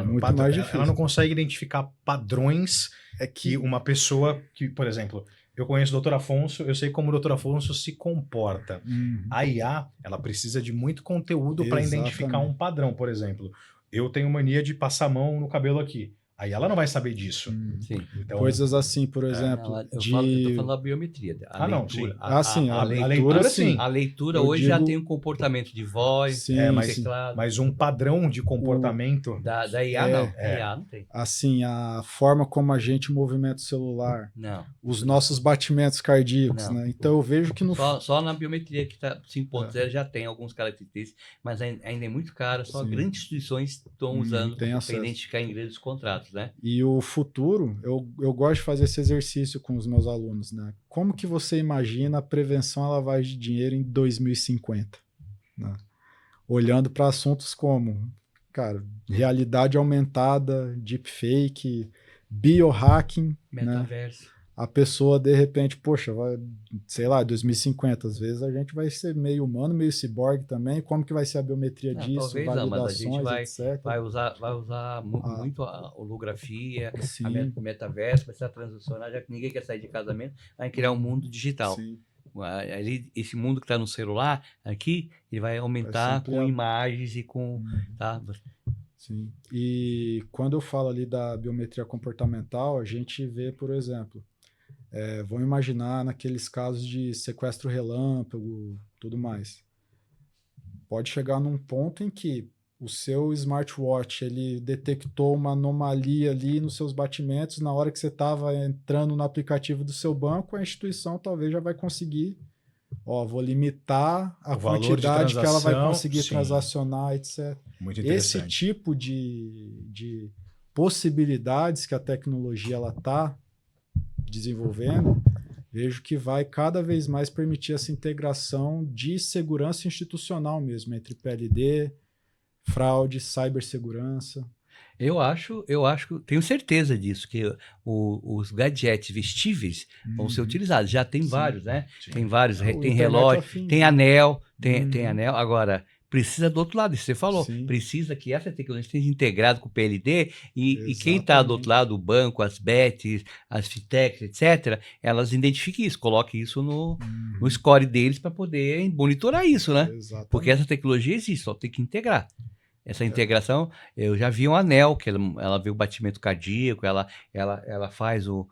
Muito mais difícil. Ela não consegue identificar padrões que uma pessoa que, por exemplo, eu conheço o Dr. Afonso, eu sei como o Dr. Afonso se comporta. A IA, ela precisa de muito conteúdo para identificar um padrão. Por exemplo, eu tenho mania de passar a mão no cabelo aqui. Aí ela não vai saber disso. Sim. Então, coisas assim, por exemplo. Eu tô falando da biometria. A leitura. A leitura, sim. A leitura hoje já tem um comportamento de voz, teclado. Mas um padrão de comportamento. Da IA não. IA não tem. Assim, a forma como a gente movimenta o celular. Não. Os nossos batimentos cardíacos, né? Então eu vejo que só na biometria que tá 5.0 já tem alguns características, mas ainda é muito caro. Só grandes instituições estão usando para identificar em grandes contratos. Né? E o futuro, eu gosto de fazer esse exercício com os meus alunos, né? Como que você imagina a prevenção à lavagem de dinheiro em 2050? Né? Olhando para assuntos como, cara, realidade aumentada, deepfake, biohacking, metaverso. Né? a pessoa, de repente, poxa, vai, sei lá, 2050, às vezes a gente vai ser meio humano, meio ciborgue também, como que vai ser a biometria disso, Talvez não, mas a gente validações, etc. vai usar muito a holografia, Sim, metaverso, vai estar transicionar, já que ninguém quer sair de casamento, vai criar um mundo digital. sim. Esse mundo que está no celular, aqui, ele vai aumentar com imagens e com... Tá? Sim. E quando eu falo ali da biometria comportamental, a gente vê, por exemplo, vamos imaginar naqueles casos de sequestro relâmpago, tudo mais. Pode chegar num ponto em que o seu smartwatch ele detectou uma anomalia ali nos seus batimentos na hora que você estava entrando no aplicativo do seu banco, a instituição talvez já vai conseguir, vou limitar a quantidade que ela vai conseguir transacionar, etc. Muito interessante. Esse tipo de possibilidades que a tecnologia ela está desenvolvendo, vejo que vai cada vez mais permitir essa integração de segurança institucional mesmo, entre PLD, fraude, cibersegurança. Eu acho, tenho certeza disso, que os gadgets vestíveis vão ser utilizados. Já tem vários, né? Sim. Tem vários, tem relógio, tem anel, tem anel. Agora, precisa do outro lado, isso você falou. Sim. Precisa que essa tecnologia esteja integrada com o PLD e quem está do outro lado, o banco, as BETs, as fintechs, etc., elas identifiquem isso, coloquem isso no score deles para poder monitorar isso, né? Exatamente. Porque essa tecnologia existe, só tem que integrar. Essa integração, eu já vi um anel, que ela vê o batimento cardíaco, ela faz o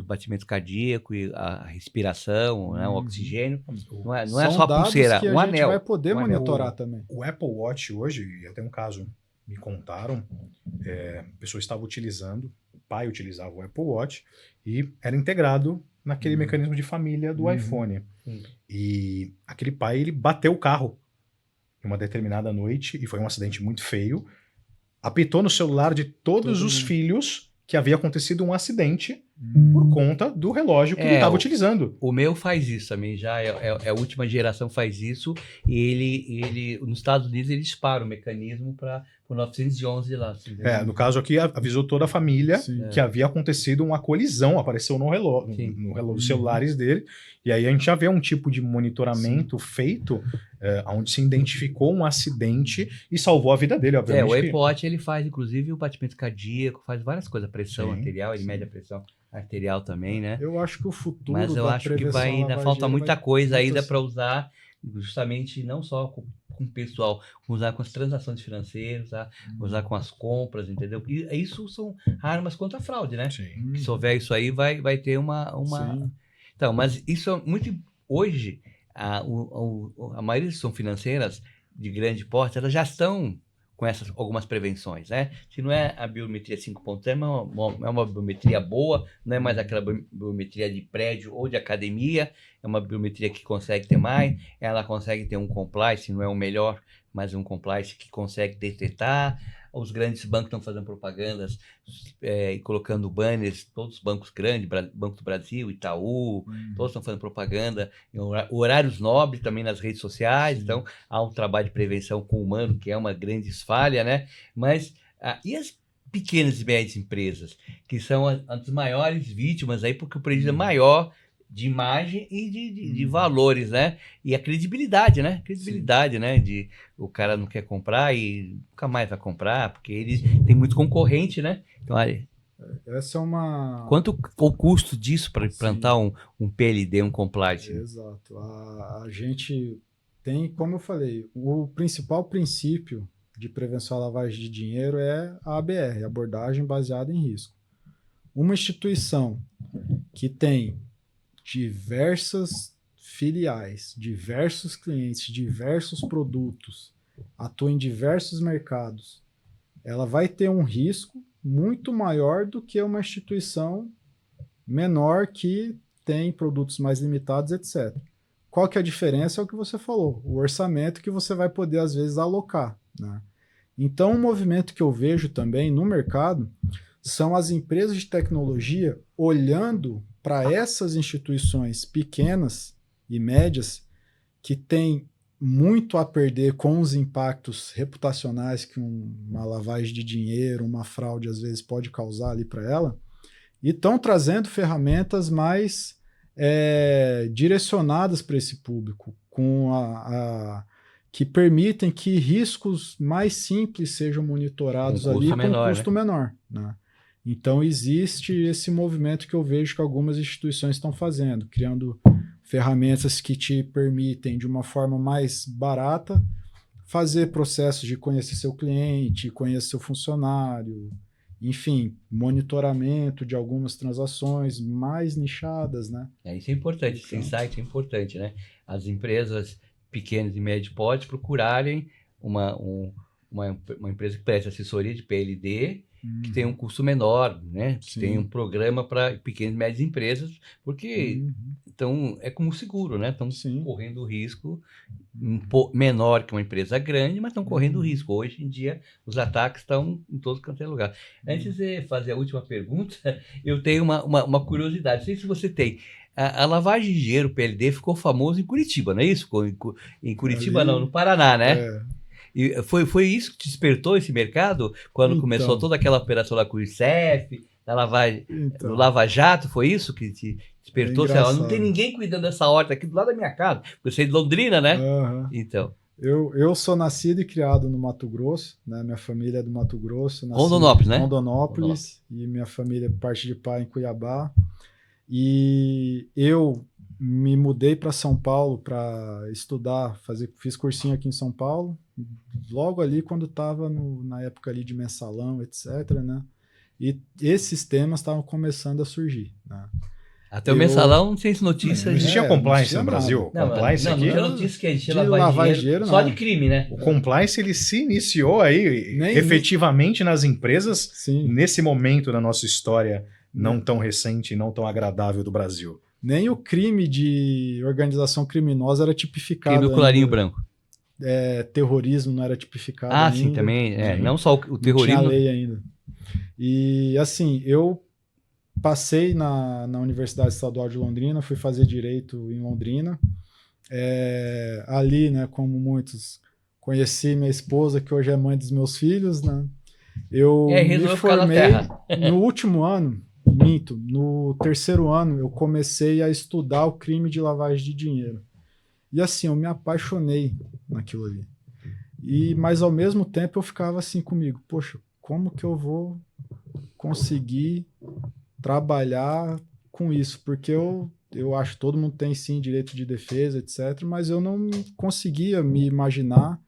batimento cardíaco e a respiração, né, o oxigênio. Não é só a pulseira, que um anel. A gente vai poder monitorar também. O Apple Watch hoje, e até um caso, me contaram, a pessoa estava utilizando, o pai utilizava o Apple Watch e era integrado naquele mecanismo de família do iPhone. E aquele pai, ele bateu o carro em uma determinada noite, e foi um acidente muito feio, apitou no celular de todos os filhos que havia acontecido um acidente por conta do relógio que ele estava utilizando. O meu faz isso também, já a última geração faz isso, e ele nos Estados Unidos ele dispara o mecanismo para o 911 lá. No caso aqui, avisou toda a família que havia acontecido uma colisão, apareceu no relógio, dos celulares dele, e aí a gente já vê um tipo de monitoramento feito, onde se identificou um acidente e salvou a vida dele, obviamente. O Apple Watch ele faz, inclusive, o batimento cardíaco, faz várias coisas, pressão arterial, ele mede a pressão arterial também, né? Eu acho que o futuro Mas eu acho que ainda falta muita coisa ainda para usar, justamente não só com o pessoal, usar com as transações financeiras, usar com as compras, entendeu? E isso são armas contra a fraude, né? Sim. Se houver isso aí, vai ter uma... Então, mas isso é muito... Hoje, a maioria das instituições financeiras de grande porte, elas já estão com algumas prevenções, né? Se não é a biometria 5.0, é uma biometria boa, não é mais aquela biometria de prédio ou de academia, é uma biometria que consegue ter mais, ela consegue ter um compliance, não é o melhor, mas um compliance que consegue detectar. Os grandes bancos estão fazendo propagandas e colocando banners, todos os bancos grandes, Banco do Brasil, Itaú, todos estão fazendo propaganda, horários nobres também nas redes sociais, então há um trabalho de prevenção com o humano, que é uma grande falha, né? Mas, e as pequenas e médias empresas, que são as maiores vítimas aí, porque o prejuízo é maior de imagem e de valores, né? E a credibilidade, né? Né? O cara não quer comprar e nunca mais vai comprar, porque ele tem muito concorrente, né? Então, essa é uma... Quanto o custo disso para implantar um PLD, um compliance? Exato. A gente tem, como eu falei, o principal princípio de prevenção à lavagem de dinheiro é a ABR, abordagem baseada em risco. Uma instituição que tem diversas filiais, diversos clientes, diversos produtos, atua em diversos mercados, ela vai ter um risco muito maior do que uma instituição menor que tem produtos mais limitados, etc. Qual que é a diferença? É o que você falou, o orçamento que você vai poder, às vezes, alocar, né? Então, um movimento que eu vejo também no mercado são as empresas de tecnologia olhando para essas instituições pequenas e médias que têm muito a perder com os impactos reputacionais que uma lavagem de dinheiro, uma fraude às vezes pode causar ali para ela, e estão trazendo ferramentas mais direcionadas para esse público, que permitem que riscos mais simples sejam monitorados Com ali custo com menor, custo menor. Né? Então, existe esse movimento que eu vejo que algumas instituições estão fazendo, criando ferramentas que te permitem, de uma forma mais barata, fazer processos de conhecer seu cliente, conhecer seu funcionário, enfim, monitoramento de algumas transações mais nichadas, né? Isso é importante, esse insight é importante, né? As empresas pequenas e médio porte procurarem uma empresa que preste assessoria de PLD, que tem um custo menor, né? Que tem um programa para pequenas e médias empresas, porque então é como seguro, né? Estão correndo risco menor que uma empresa grande, mas estão correndo risco. Hoje em dia, os ataques estão em todo quanto é lugar. Antes de fazer a última pergunta, eu tenho uma curiosidade. Não sei se você tem. A lavagem de dinheiro, PLD, ficou famoso em Curitiba, não é isso? Em Curitiba, não, no Paraná, né? E foi isso que despertou esse mercado? Quando começou toda aquela operação lá com o ICEF, do Lava Jato, foi isso que te despertou? Não tem ninguém cuidando dessa horta aqui do lado da minha casa. Você é de Londrina, né? Então. Eu sou nascido e criado no Mato Grosso, né? Minha família é do Mato Grosso. Rondonópolis, né? Rondonópolis. E minha família, parte de pai, em Cuiabá. E eu me mudei para São Paulo para estudar, fiz cursinho aqui em São Paulo, logo ali quando estava na época ali de mensalão, etc, né? E esses temas estavam começando a surgir, né? Até o mensalão não tinha notícias. Não existia compliance no Brasil. Não Compliance aqui. Não tinha notícia que a gente lavava dinheiro só de crime, né? O compliance ele se iniciou aí efetivamente nas empresas nesse momento da nossa história não tão recente e não tão agradável do Brasil. Nem o crime de organização criminosa era tipificado. Crime do colarinho branco. Terrorismo não era tipificado ainda. Sim, também. Não só o terrorismo. Não tinha lei ainda. E assim, eu passei na Universidade Estadual de Londrina, fui fazer Direito em Londrina. Ali, né, como muitos, conheci minha esposa, que hoje é mãe dos meus filhos, né? Eu me formei no último ano, no terceiro ano, eu comecei a estudar o crime de lavagem de dinheiro. E assim, eu me apaixonei naquilo ali. Mas ao mesmo tempo eu ficava assim comigo, poxa, como que eu vou conseguir trabalhar com isso? Porque eu acho que todo mundo tem sim direito de defesa, etc., mas eu não conseguia me imaginar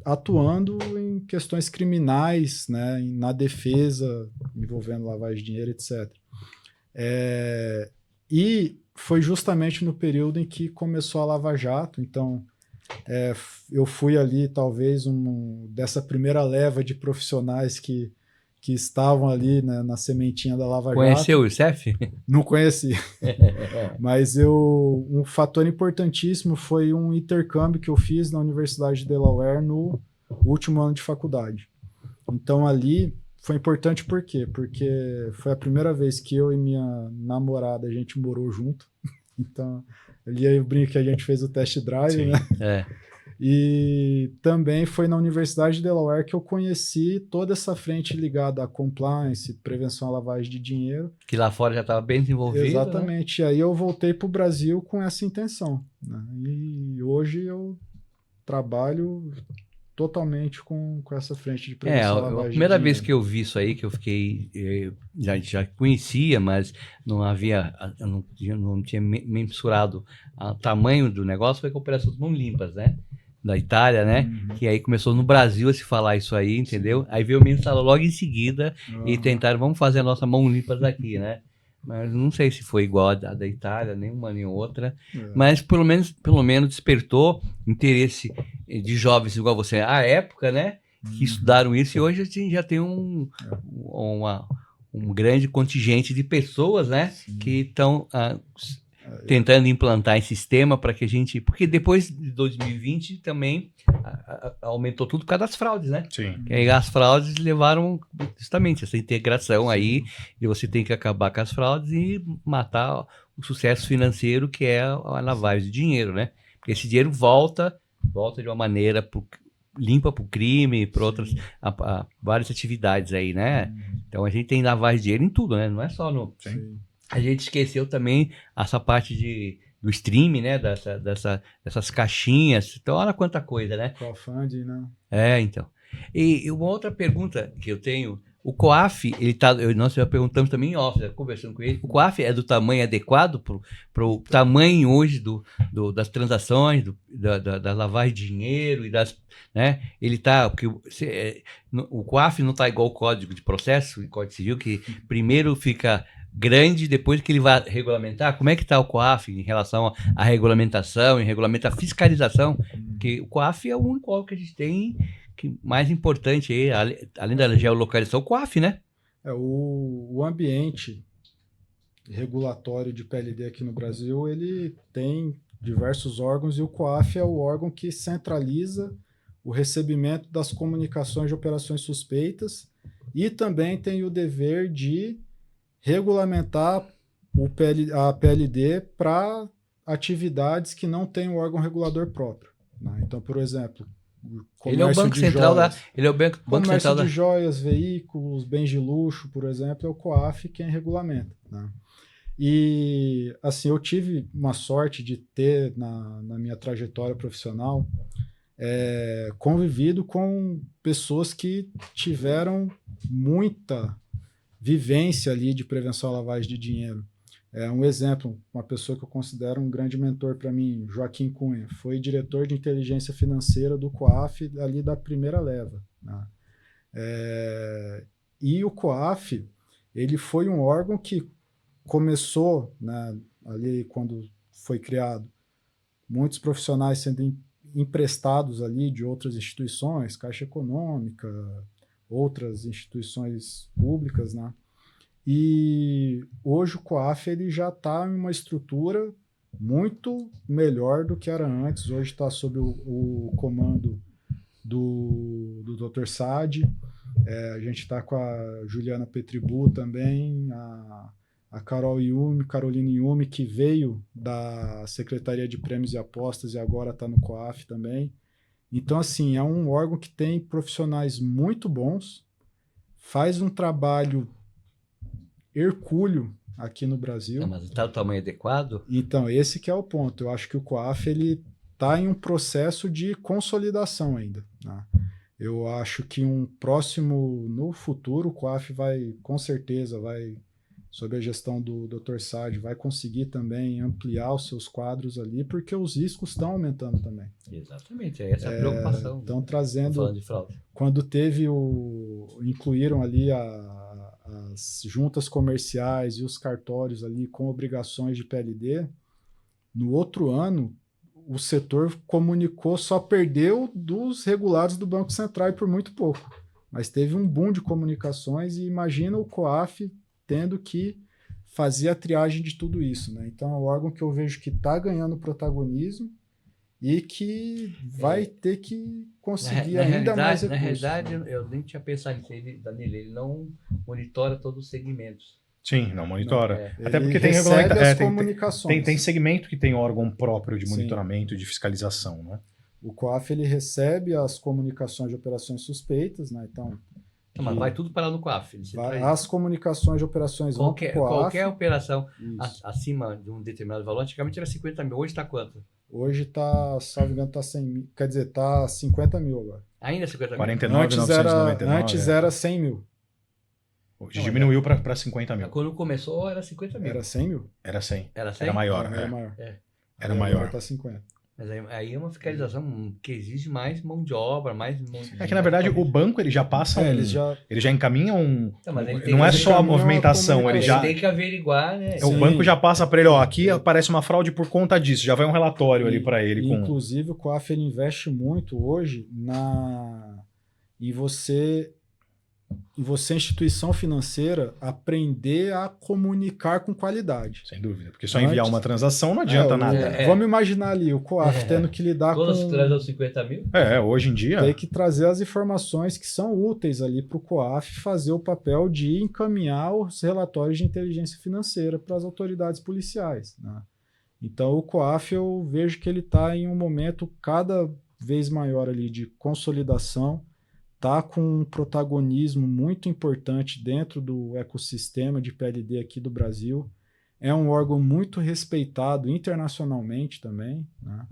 atuando em questões criminais, né, na defesa, envolvendo lavagem de dinheiro, etc. E foi justamente no período em que começou a Lava Jato, então eu fui ali talvez dessa primeira leva de profissionais que estavam ali, né, na sementinha da Lava Jato. Conheceu o ICEF? Não conheci. Mas um fator importantíssimo foi um intercâmbio que eu fiz na Universidade de Delaware no último ano de faculdade. Então ali foi importante por quê? Porque foi a primeira vez que eu e minha namorada, a gente morou junto. Então ali eu brinco que a gente fez o test drive, né? E também foi na Universidade de Delaware que eu conheci toda essa frente ligada a compliance, prevenção à lavagem de dinheiro. Que lá fora já estava bem desenvolvido. Exatamente. Né? E aí eu voltei para o Brasil com essa intenção. Né? E hoje eu trabalho totalmente com essa frente de prevenção à lavagem de dinheiro. A primeira vez que eu vi isso aí, que eu fiquei... Já conhecia, mas não tinha mensurado o tamanho do negócio, foi com operações mão limpas, né? Da Itália, né? Que aí começou no Brasil a se falar isso aí, entendeu? Sim. Aí veio o mensalão logo em seguida e tentaram, vamos fazer a nossa mão limpas aqui, né? Mas não sei se foi igual a da Itália, nenhuma nem outra. Mas pelo menos despertou interesse de jovens igual você. À época, né? Que estudaram isso e hoje a gente já tem um grande contingente de pessoas, né? Sim. Que estão... tentando implantar esse sistema para que a gente... Porque depois de 2020 também aumentou tudo por causa das fraudes, né? Sim. E aí as fraudes levaram justamente essa integração aí, e você tem que acabar com as fraudes e matar o sucesso financeiro que é a lavagem de dinheiro, né? Porque esse dinheiro volta de uma maneira limpa para o crime, para outras várias atividades aí, né? Então a gente tem lavagem de dinheiro em tudo, né? Não é só no... Sim. A gente esqueceu também essa parte do streaming, né? Dessas caixinhas. Então olha quanta coisa, né? Crowdfunding, né? Então. E uma outra pergunta que eu tenho, o COAF, nós já perguntamos também em off, conversando com ele, o COAF é do tamanho adequado para o tamanho hoje das transações, da lavagem de dinheiro e das, né? Ele tá, porque o COAF não está igual o Código de Processo, o Código Civil, que primeiro fica grande, depois que ele vai regulamentar. Como é que está o COAF em relação à regulamentação, em regulamento à fiscalização? Porque o COAF é o único órgão que a gente tem que mais importante aí, além da geolocalização, o COAF, né? O ambiente regulatório de PLD aqui no Brasil, ele tem diversos órgãos e o COAF é o órgão que centraliza o recebimento das comunicações de operações suspeitas e também tem o dever de regulamentar a PLD para atividades que não têm um órgão regulador próprio, né? Então, por exemplo, ele é o Banco Central ele é o Banco Central de joias, veículos, bens de luxo, por exemplo, é o COAF quem regulamenta, né? E assim, eu tive uma sorte de ter na minha trajetória profissional convivido com pessoas que tiveram muita vivência ali de prevenção à lavagem de dinheiro. Um exemplo, uma pessoa que eu considero um grande mentor para mim, Joaquim Cunha, foi diretor de inteligência financeira do COAF ali da primeira leva, né? E o COAF, ele foi um órgão que começou, né, ali quando foi criado, muitos profissionais sendo emprestados ali de outras instituições, Caixa Econômica, outras instituições públicas, né? E hoje o COAF ele já está em uma estrutura muito melhor do que era antes. Hoje está sob o comando do Dr. Sade. A gente está com a Juliana Petribu também, a Caroline Yumi, que veio da Secretaria de Prêmios e Apostas e agora está no COAF também. Então, assim, é um órgão que tem profissionais muito bons, faz um trabalho hercúleo aqui no Brasil. Mas está o tamanho adequado? Então, esse que é o ponto. Eu acho que o COAF está em um processo de consolidação ainda, né? Eu acho que no futuro, o COAF vai, com certeza, sob a gestão do Dr. Sade, vai conseguir também ampliar os seus quadros ali, porque os riscos estão aumentando também. Exatamente, é essa a preocupação. Estão trazendo... Falando de fraude. Quando incluíram ali as juntas comerciais e os cartórios ali com obrigações de PLD, no outro ano, o setor comunicou, só perdeu dos regulados do Banco Central e por muito pouco. Mas teve um boom de comunicações e imagina o COAF tendo que fazer a triagem de tudo isso, né? Então é um órgão que eu vejo que está ganhando protagonismo e que vai ter que conseguir ainda mais recursos. Na realidade, eu nem tinha pensado nisso aí, Danilo, ele não monitora todos os segmentos. Sim, não monitora. Até porque tem comunicações. Tem segmento que tem órgão próprio de monitoramento e de fiscalização, né? O COAF ele recebe as comunicações de operações suspeitas, né? Então, mas vai tudo para lá no COAF. As comunicações de operações vão para o COAF. Qualquer operação acima de um determinado valor, antigamente era 50 mil, hoje está quanto? Hoje está, salvo engano, está 100 mil, quer dizer, está 50 mil agora. Ainda 50 mil? 49.999. Antes era 100 mil. Hoje diminuiu para 50 mil. Quando começou era 50 mil. Era 100 mil? Era 100. Era 100? Era maior. Era maior. Era maior. Agora está 50. Mas aí é uma fiscalização que exige mais mão de obra, mais... É que, na verdade, o banco ele já passa ele já encaminha não é só a movimentação, ele já... tem que averiguar, né? O banco já passa para ele, aqui aparece uma fraude por conta disso, já vai um relatório ali para ele. Inclusive, o COAF ele investe muito hoje em você, instituição financeira, aprender a comunicar com qualidade. Sem dúvida, porque só enviar uma transação não adianta nada. Vamos imaginar ali o COAF tendo que lidar todas com... Todas as 50 mil? Hoje em dia... Tem que trazer as informações que são úteis ali para o COAF fazer o papel de encaminhar os relatórios de inteligência financeira para as autoridades policiais, né? Então, o COAF, eu vejo que ele está em um momento cada vez maior ali de consolidação, está com um protagonismo muito importante dentro do ecossistema de PLD aqui do Brasil. É um órgão muito respeitado internacionalmente também, né?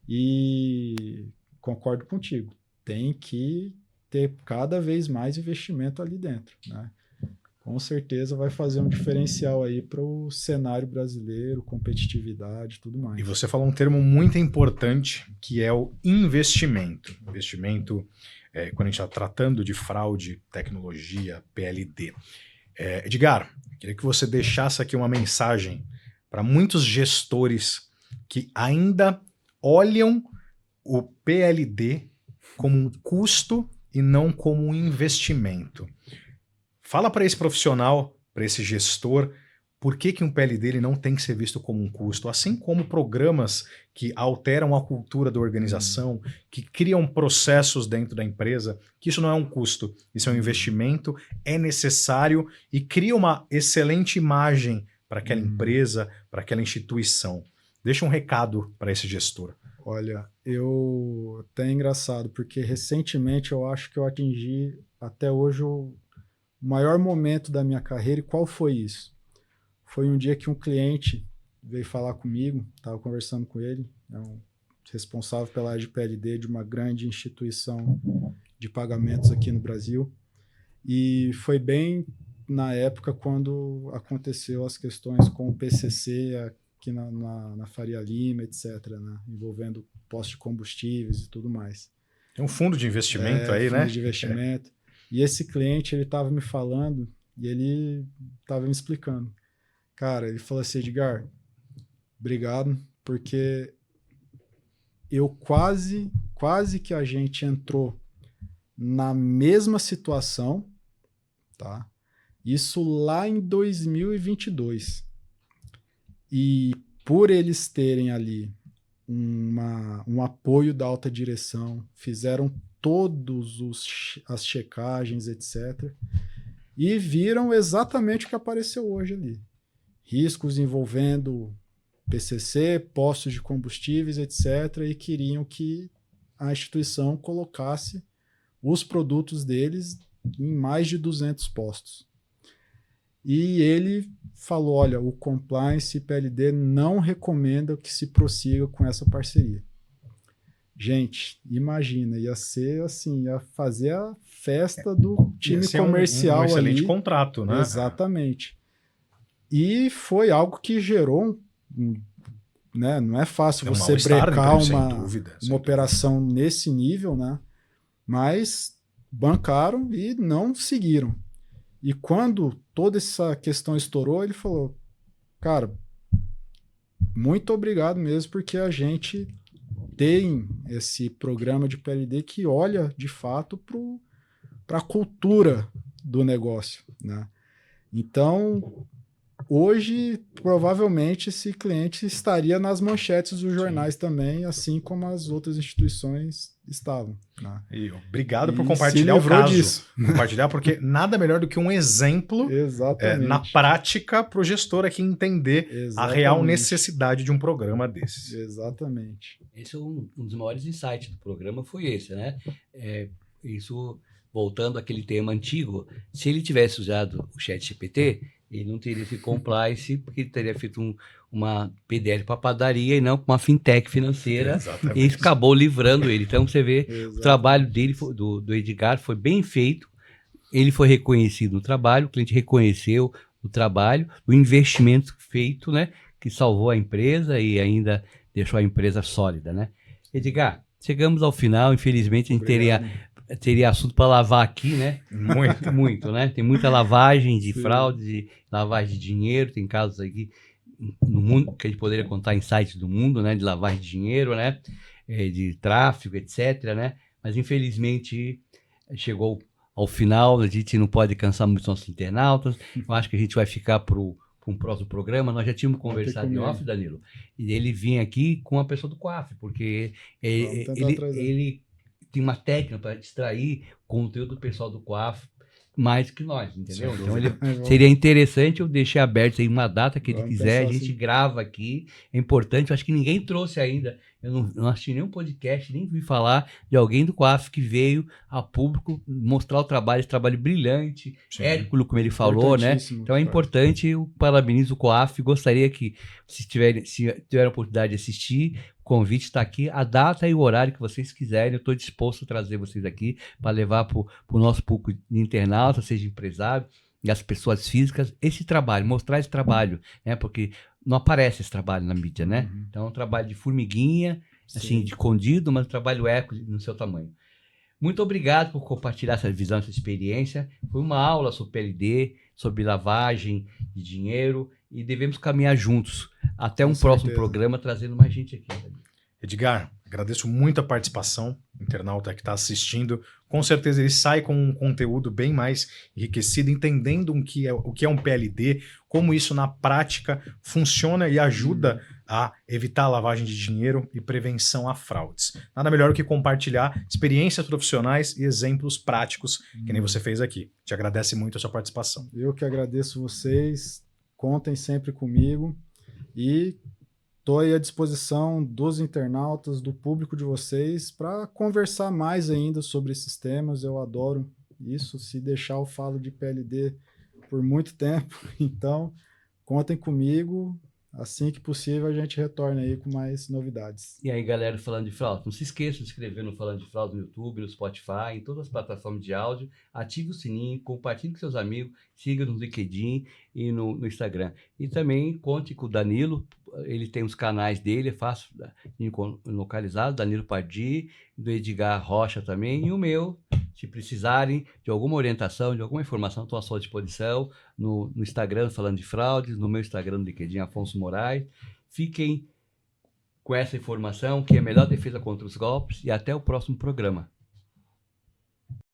E concordo contigo, tem que ter cada vez mais investimento ali dentro, né? Com certeza vai fazer um diferencial aí para o cenário brasileiro, competitividade e tudo mais. E você falou um termo muito importante, que é o investimento. Investimento, quando a gente está tratando de fraude, tecnologia, PLD. Edgar, queria que você deixasse aqui uma mensagem para muitos gestores que ainda olham o PLD como um custo e não como um investimento. Fala para esse profissional, para esse gestor, por que um PLD ele não tem que ser visto como um custo, assim como programas que alteram a cultura da organização, que criam processos dentro da empresa, que isso não é um custo, isso é um investimento, é necessário e cria uma excelente imagem para aquela empresa, para aquela instituição. Deixa um recado para esse gestor. Olha, até é engraçado, porque recentemente eu acho que eu atingi até hoje o maior momento da minha carreira. E qual foi isso? Foi um dia que um cliente veio falar comigo, estava conversando com ele, é um responsável pela área de PLD de uma grande instituição de pagamentos aqui no Brasil, e foi bem na época quando aconteceu as questões com o PCC aqui na Faria Lima, etc., né? Envolvendo postos de combustíveis e tudo mais. Tem um fundo de investimento aí, né? Fundo de investimento. E esse cliente, ele estava me falando e ele estava me explicando. Cara, ele falou assim, Edgar, obrigado, porque eu quase que a gente entrou na mesma situação, tá? Isso lá em 2022. E por eles terem ali um apoio da alta direção, fizeram todas as checagens, etc. E viram exatamente o que apareceu hoje ali. Riscos envolvendo PCC, postos de combustíveis, etc. E queriam que a instituição colocasse os produtos deles em mais de 200 postos. E ele falou, olha, o Compliance PLD não recomenda que se prossiga com essa parceria. Gente, imagina, ia ser assim, ia fazer a festa do time comercial ali. Um excelente contrato, né? Exatamente. E foi algo que gerou, né? Não é fácil você brecar uma operação nesse nível, né? Mas bancaram e não seguiram. E quando toda essa questão estourou, ele falou, cara, muito obrigado mesmo, porque a gente tem esse programa de PLD que olha, de fato, para a cultura do negócio, né? Então, hoje, provavelmente, esse cliente estaria nas manchetes dos jornais também, assim como as outras instituições estavam. Né? E obrigado por compartilhar o caso. Disso. Compartilhar, porque nada melhor do que um exemplo na prática para o gestor aqui entender a real necessidade de um programa desses. Exatamente. Esse é um dos maiores insights do programa, foi esse, né? Isso, voltando àquele tema antigo, se ele tivesse usado o ChatGPT, ele não teria feito compliance, porque ele teria feito uma PDL para padaria e não uma fintech financeira. Exatamente. E acabou livrando ele. Então, você vê, o trabalho dele, do Edgar, foi bem feito. Ele foi reconhecido no trabalho, o cliente reconheceu o trabalho, o investimento feito, né, que salvou a empresa e ainda deixou a empresa sólida, né? Edgar, chegamos ao final, infelizmente a gente teria assunto para lavar aqui, né? Muito, né? Tem muita lavagem de fraude, de lavagem de dinheiro, tem casos aqui no mundo que a gente poderia contar em sites do mundo, né? De lavagem de dinheiro, né? De tráfico, etc, né? Mas infelizmente chegou ao final, a gente não pode cansar muito nossos internautas. Eu acho que a gente vai ficar para um próximo programa. Nós já tínhamos conversado em off, Danilo, e ele vinha aqui com a pessoa do COAF, porque ele tem uma técnica para extrair conteúdo do pessoal do COAF mais que nós, entendeu? Então seria interessante eu deixar aberto aí uma data que ele quiser, a gente grava aqui, é importante, eu acho que ninguém trouxe ainda Eu não assisti nenhum podcast, nem vi falar de alguém do COAF que veio a público mostrar o trabalho, esse trabalho brilhante, Sim. Hércules, como ele falou, né? Então é importante, eu parabenizo o COAF, gostaria que, se tiver a oportunidade de assistir, o convite está aqui, a data e o horário que vocês quiserem, eu estou disposto a trazer vocês aqui para levar para o nosso público de internauta, seja empresário, e as pessoas físicas, esse trabalho, mostrar esse trabalho, né? Porque não aparece esse trabalho na mídia, né? Então é um trabalho de formiguinha, assim, de escondido, mas um trabalho Hércules no seu tamanho. Muito obrigado por compartilhar essa visão, essa experiência. Foi uma aula sobre PLD, sobre lavagem de dinheiro e devemos caminhar juntos. Até um próximo programa trazendo mais gente aqui. Edgar, agradeço muito a participação, o internauta que está assistindo. Com certeza ele sai com um conteúdo bem mais enriquecido, entendendo o que é um PLD, como isso na prática funciona e ajuda a evitar a lavagem de dinheiro e prevenção a fraudes. Nada melhor do que compartilhar experiências profissionais e exemplos práticos, que nem você fez aqui. Te agradece muito a sua participação. Eu que agradeço vocês, contem sempre comigo e estou aí à disposição dos internautas, do público de vocês, para conversar mais ainda sobre esses temas. Eu adoro isso. Se deixar, eu falo de PLD por muito tempo. Então, contem comigo. Assim que possível, a gente retorna aí com mais novidades. E aí, galera, Falando de Fraude, não se esqueça de se inscrever no Falando de Fraude no YouTube, no Spotify, em todas as plataformas de áudio. Ative o sininho, compartilhe com seus amigos, siga no LinkedIn e no Instagram. E também conte com o Danilo, ele tem os canais dele, é fácil localizado, Danilo Pardi, do Edgar Rocha também, e o meu. Se precisarem de alguma orientação, de alguma informação, estou à sua disposição no Instagram Falando de Fraudes, no meu Instagram do LinkedIn, Afonso Moraes. Fiquem com essa informação, que é a melhor defesa contra os golpes, e até o próximo programa.